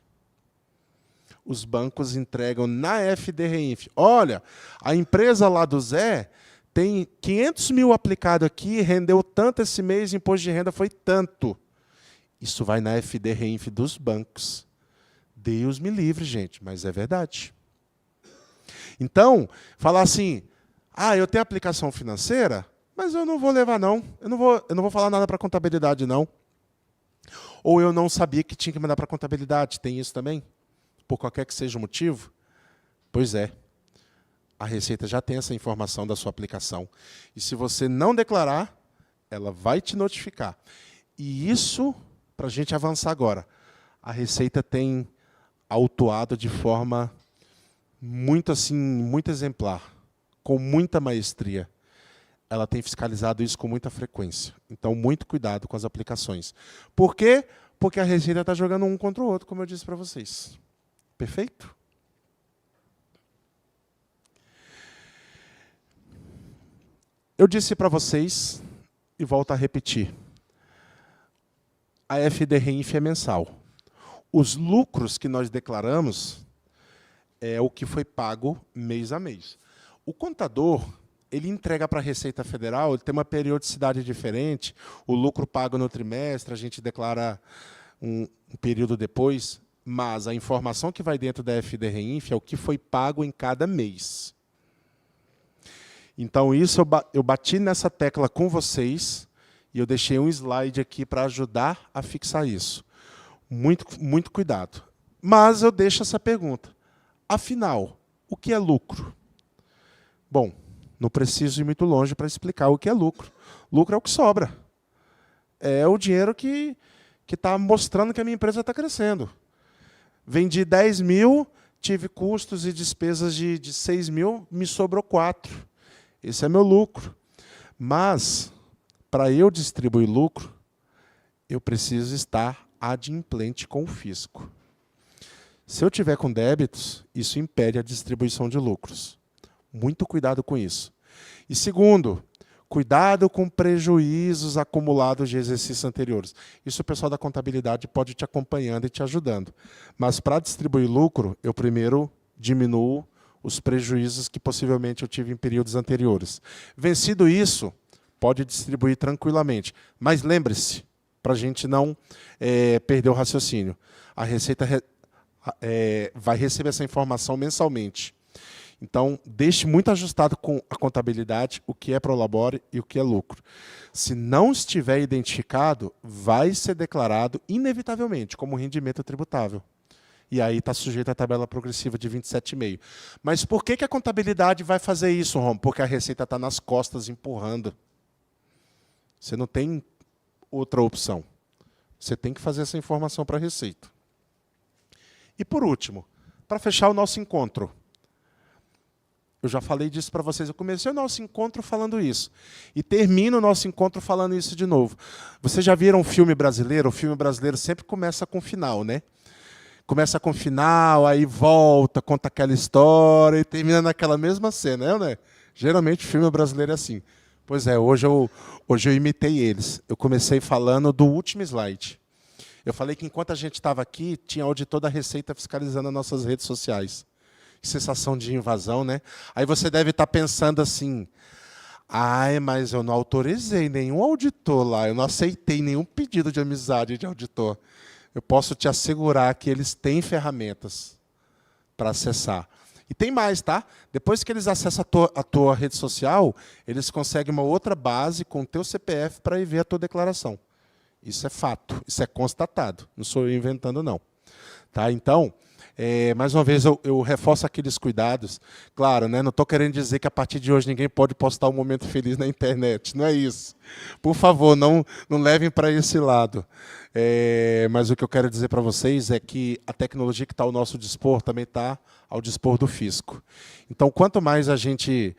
Os bancos entregam na FDRINF. Olha, a empresa lá do Zé tem 500 mil aplicado aqui, rendeu tanto esse mês, imposto de renda foi tanto. Isso vai na FDRINF dos bancos. Deus me livre, gente, mas é verdade. Então, falar assim, eu tenho aplicação financeira, mas eu não vou levar, não. Eu não vou falar nada para a contabilidade, não. Ou eu não sabia que tinha que mandar para a contabilidade. Tem isso também? Por qualquer que seja o motivo? Pois é. A Receita já tem essa informação da sua aplicação. E se você não declarar, ela vai te notificar. E isso, para a gente avançar agora, a Receita tem autuado de forma muito exemplar, com muita maestria. Ela tem fiscalizado isso com muita frequência. Então, muito cuidado com as aplicações. Por quê? Porque a Receita está jogando um contra o outro, como eu disse para vocês. Perfeito? Eu disse para vocês, e volto a repetir, a FDRINF é mensal. Os lucros que nós declaramos é o que foi pago mês a mês. O contador, ele entrega para a Receita Federal, ele tem uma periodicidade diferente, o lucro pago no trimestre, a gente declara um período depois, mas a informação que vai dentro da FDRINF é o que foi pago em cada mês. Então, isso eu bati nessa tecla com vocês, e eu deixei um slide aqui para ajudar a fixar isso. Muito cuidado. Mas eu deixo essa pergunta. Afinal, o que é lucro? Bom, não preciso ir muito longe para explicar o que é lucro. Lucro é o que sobra. É o dinheiro que está mostrando que a minha empresa está crescendo. Vendi 10 mil, tive custos e despesas de 6 mil, me sobrou 4. Esse é meu lucro. Mas, para eu distribuir lucro, eu preciso estar adimplente com o fisco. Se eu tiver com débitos, isso impede a distribuição de lucros. Muito cuidado com isso. E segundo, cuidado com prejuízos acumulados de exercícios anteriores. Isso o pessoal da contabilidade pode te acompanhando e te ajudando. Mas para distribuir lucro, eu primeiro diminuo os prejuízos que possivelmente eu tive em períodos anteriores. Vencido isso, pode distribuir tranquilamente. Mas lembre-se, para a gente não perder o raciocínio, a Receita vai receber essa informação mensalmente. Então, deixe muito ajustado com a contabilidade o que é prolabore e o que é lucro. Se não estiver identificado, vai ser declarado inevitavelmente como rendimento tributável. E aí está sujeito à tabela progressiva de 27,5. Mas por que a contabilidade vai fazer isso, Rom? Porque a Receita está nas costas empurrando. Você não tem outra opção. Você tem que fazer essa informação para a Receita. E por último, para fechar o nosso encontro. Eu já falei disso para vocês. Eu comecei o nosso encontro falando isso. E termino o nosso encontro falando isso de novo. Vocês já viram um filme brasileiro? O filme brasileiro sempre começa com final, né? Começa com final, aí volta, conta aquela história e termina naquela mesma cena, né? Geralmente o filme brasileiro é assim. Pois é, hoje eu imitei eles. Eu comecei falando do último slide. Eu falei que enquanto a gente estava aqui, tinha auditor da Receita fiscalizando as nossas redes sociais. Que sensação de invasão, né? Aí você deve estar pensando assim, ai, mas eu não autorizei nenhum auditor lá, eu não aceitei nenhum pedido de amizade de auditor. Eu posso te assegurar que eles têm ferramentas para acessar. E tem mais, tá? Depois que eles acessam a tua rede social, eles conseguem uma outra base com o teu CPF para ir ver a tua declaração. Isso é fato, isso é constatado. Não sou eu inventando, não. Tá? Então, mais uma vez, eu reforço aqueles cuidados. Claro, né, não estou querendo dizer que a partir de hoje ninguém pode postar um momento feliz na internet. Não é isso. Por favor, não levem para esse lado. Mas o que eu quero dizer para vocês é que a tecnologia que está ao nosso dispor também está ao dispor do fisco. Então, quanto mais a gente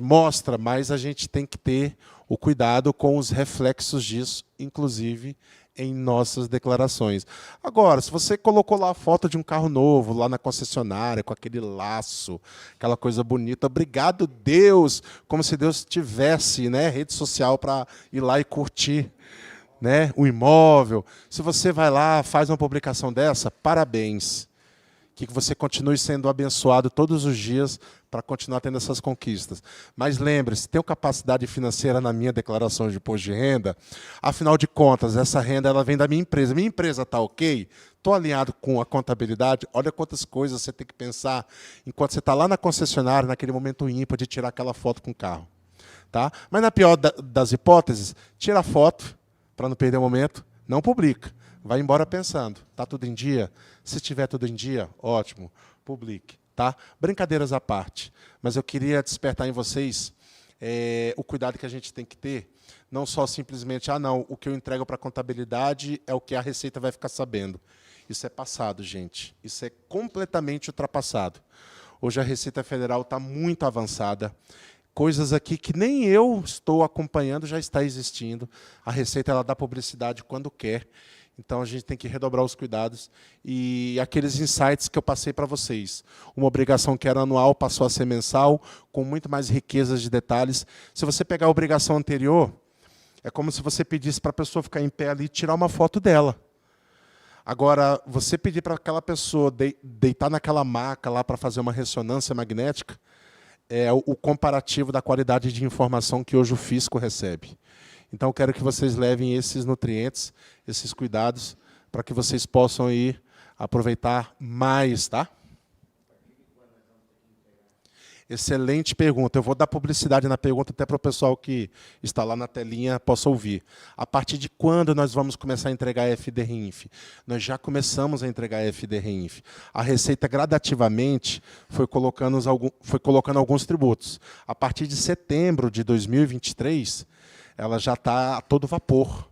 mostra, mais a gente tem que ter o cuidado com os reflexos disso, inclusive em nossas declarações. Agora, se você colocou lá a foto de um carro novo, lá na concessionária, com aquele laço, aquela coisa bonita, obrigado Deus, como se Deus tivesse, né, rede social para ir lá e curtir, né, o imóvel. Se você vai lá, faz uma publicação dessa, parabéns. Que você continue sendo abençoado todos os dias para continuar tendo essas conquistas. Mas lembre-se, tenho capacidade financeira na minha declaração de imposto de renda, afinal de contas, essa renda ela vem da minha empresa. Minha empresa está ok? Estou alinhado com a contabilidade? Olha quantas coisas você tem que pensar enquanto você está lá na concessionária, naquele momento ímpar de tirar aquela foto com o carro. Tá? Mas na pior das hipóteses, tira a foto, para não perder o momento, não publica. Vai embora pensando, está tudo em dia? Se estiver tudo em dia, ótimo, publique. Tá? Brincadeiras à parte, mas eu queria despertar em vocês o cuidado que a gente tem que ter, não só simplesmente, não, o que eu entrego para a contabilidade é o que a Receita vai ficar sabendo. Isso é passado, gente. Isso é completamente ultrapassado. Hoje a Receita Federal está muito avançada. Coisas aqui que nem eu estou acompanhando já está existindo. A Receita ela dá publicidade quando quer. Então, a gente tem que redobrar os cuidados. E aqueles insights que eu passei para vocês. Uma obrigação que era anual passou a ser mensal, com muito mais riquezas de detalhes. Se você pegar a obrigação anterior, é como se você pedisse para a pessoa ficar em pé ali e tirar uma foto dela. Agora, você pedir para aquela pessoa deitar naquela maca lá para fazer uma ressonância magnética, é o comparativo da qualidade de informação que hoje o fisco recebe. Então, eu quero que vocês levem esses nutrientes, esses cuidados, para que vocês possam ir aproveitar mais, tá? Excelente pergunta. Eu vou dar publicidade na pergunta até para o pessoal que está lá na telinha possa ouvir. A partir de quando nós vamos começar a entregar FDRINF? Nós já começamos a entregar FDRINF. A Receita gradativamente foi colocando alguns tributos. A partir de setembro de 2023, ela já está a todo vapor.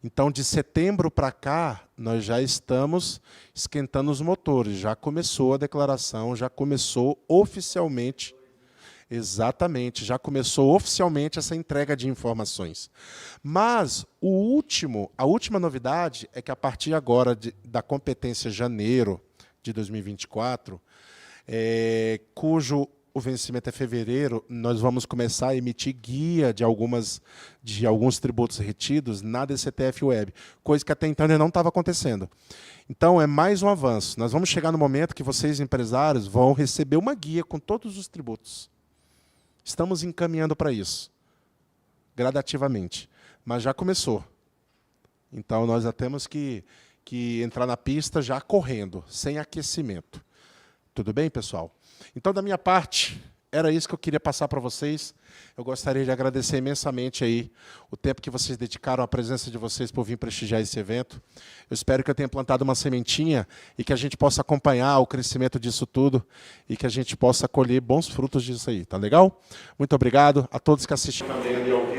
Então, de setembro para cá, nós já estamos esquentando os motores. Já começou a declaração, já começou oficialmente, exatamente, já começou oficialmente essa entrega de informações. Mas a última novidade é que, a partir agora da competência janeiro de 2024, cujo o vencimento é fevereiro, nós vamos começar a emitir guia de alguns tributos retidos na DCTF Web, coisa que até então ainda não estava acontecendo. Então, é mais um avanço. Nós vamos chegar no momento que vocês, empresários, vão receber uma guia com todos os tributos. Estamos encaminhando para isso, gradativamente. Mas já começou. Então, nós já temos que entrar na pista já correndo, sem aquecimento. Tudo bem, pessoal? Então, da minha parte, era isso que eu queria passar para vocês. Eu gostaria de agradecer imensamente aí o tempo que vocês dedicaram, a presença de vocês por vir prestigiar esse evento. Eu espero que eu tenha plantado uma sementinha e que a gente possa acompanhar o crescimento disso tudo e que a gente possa colher bons frutos disso aí, tá legal? Muito obrigado a todos que assistiram também ali ao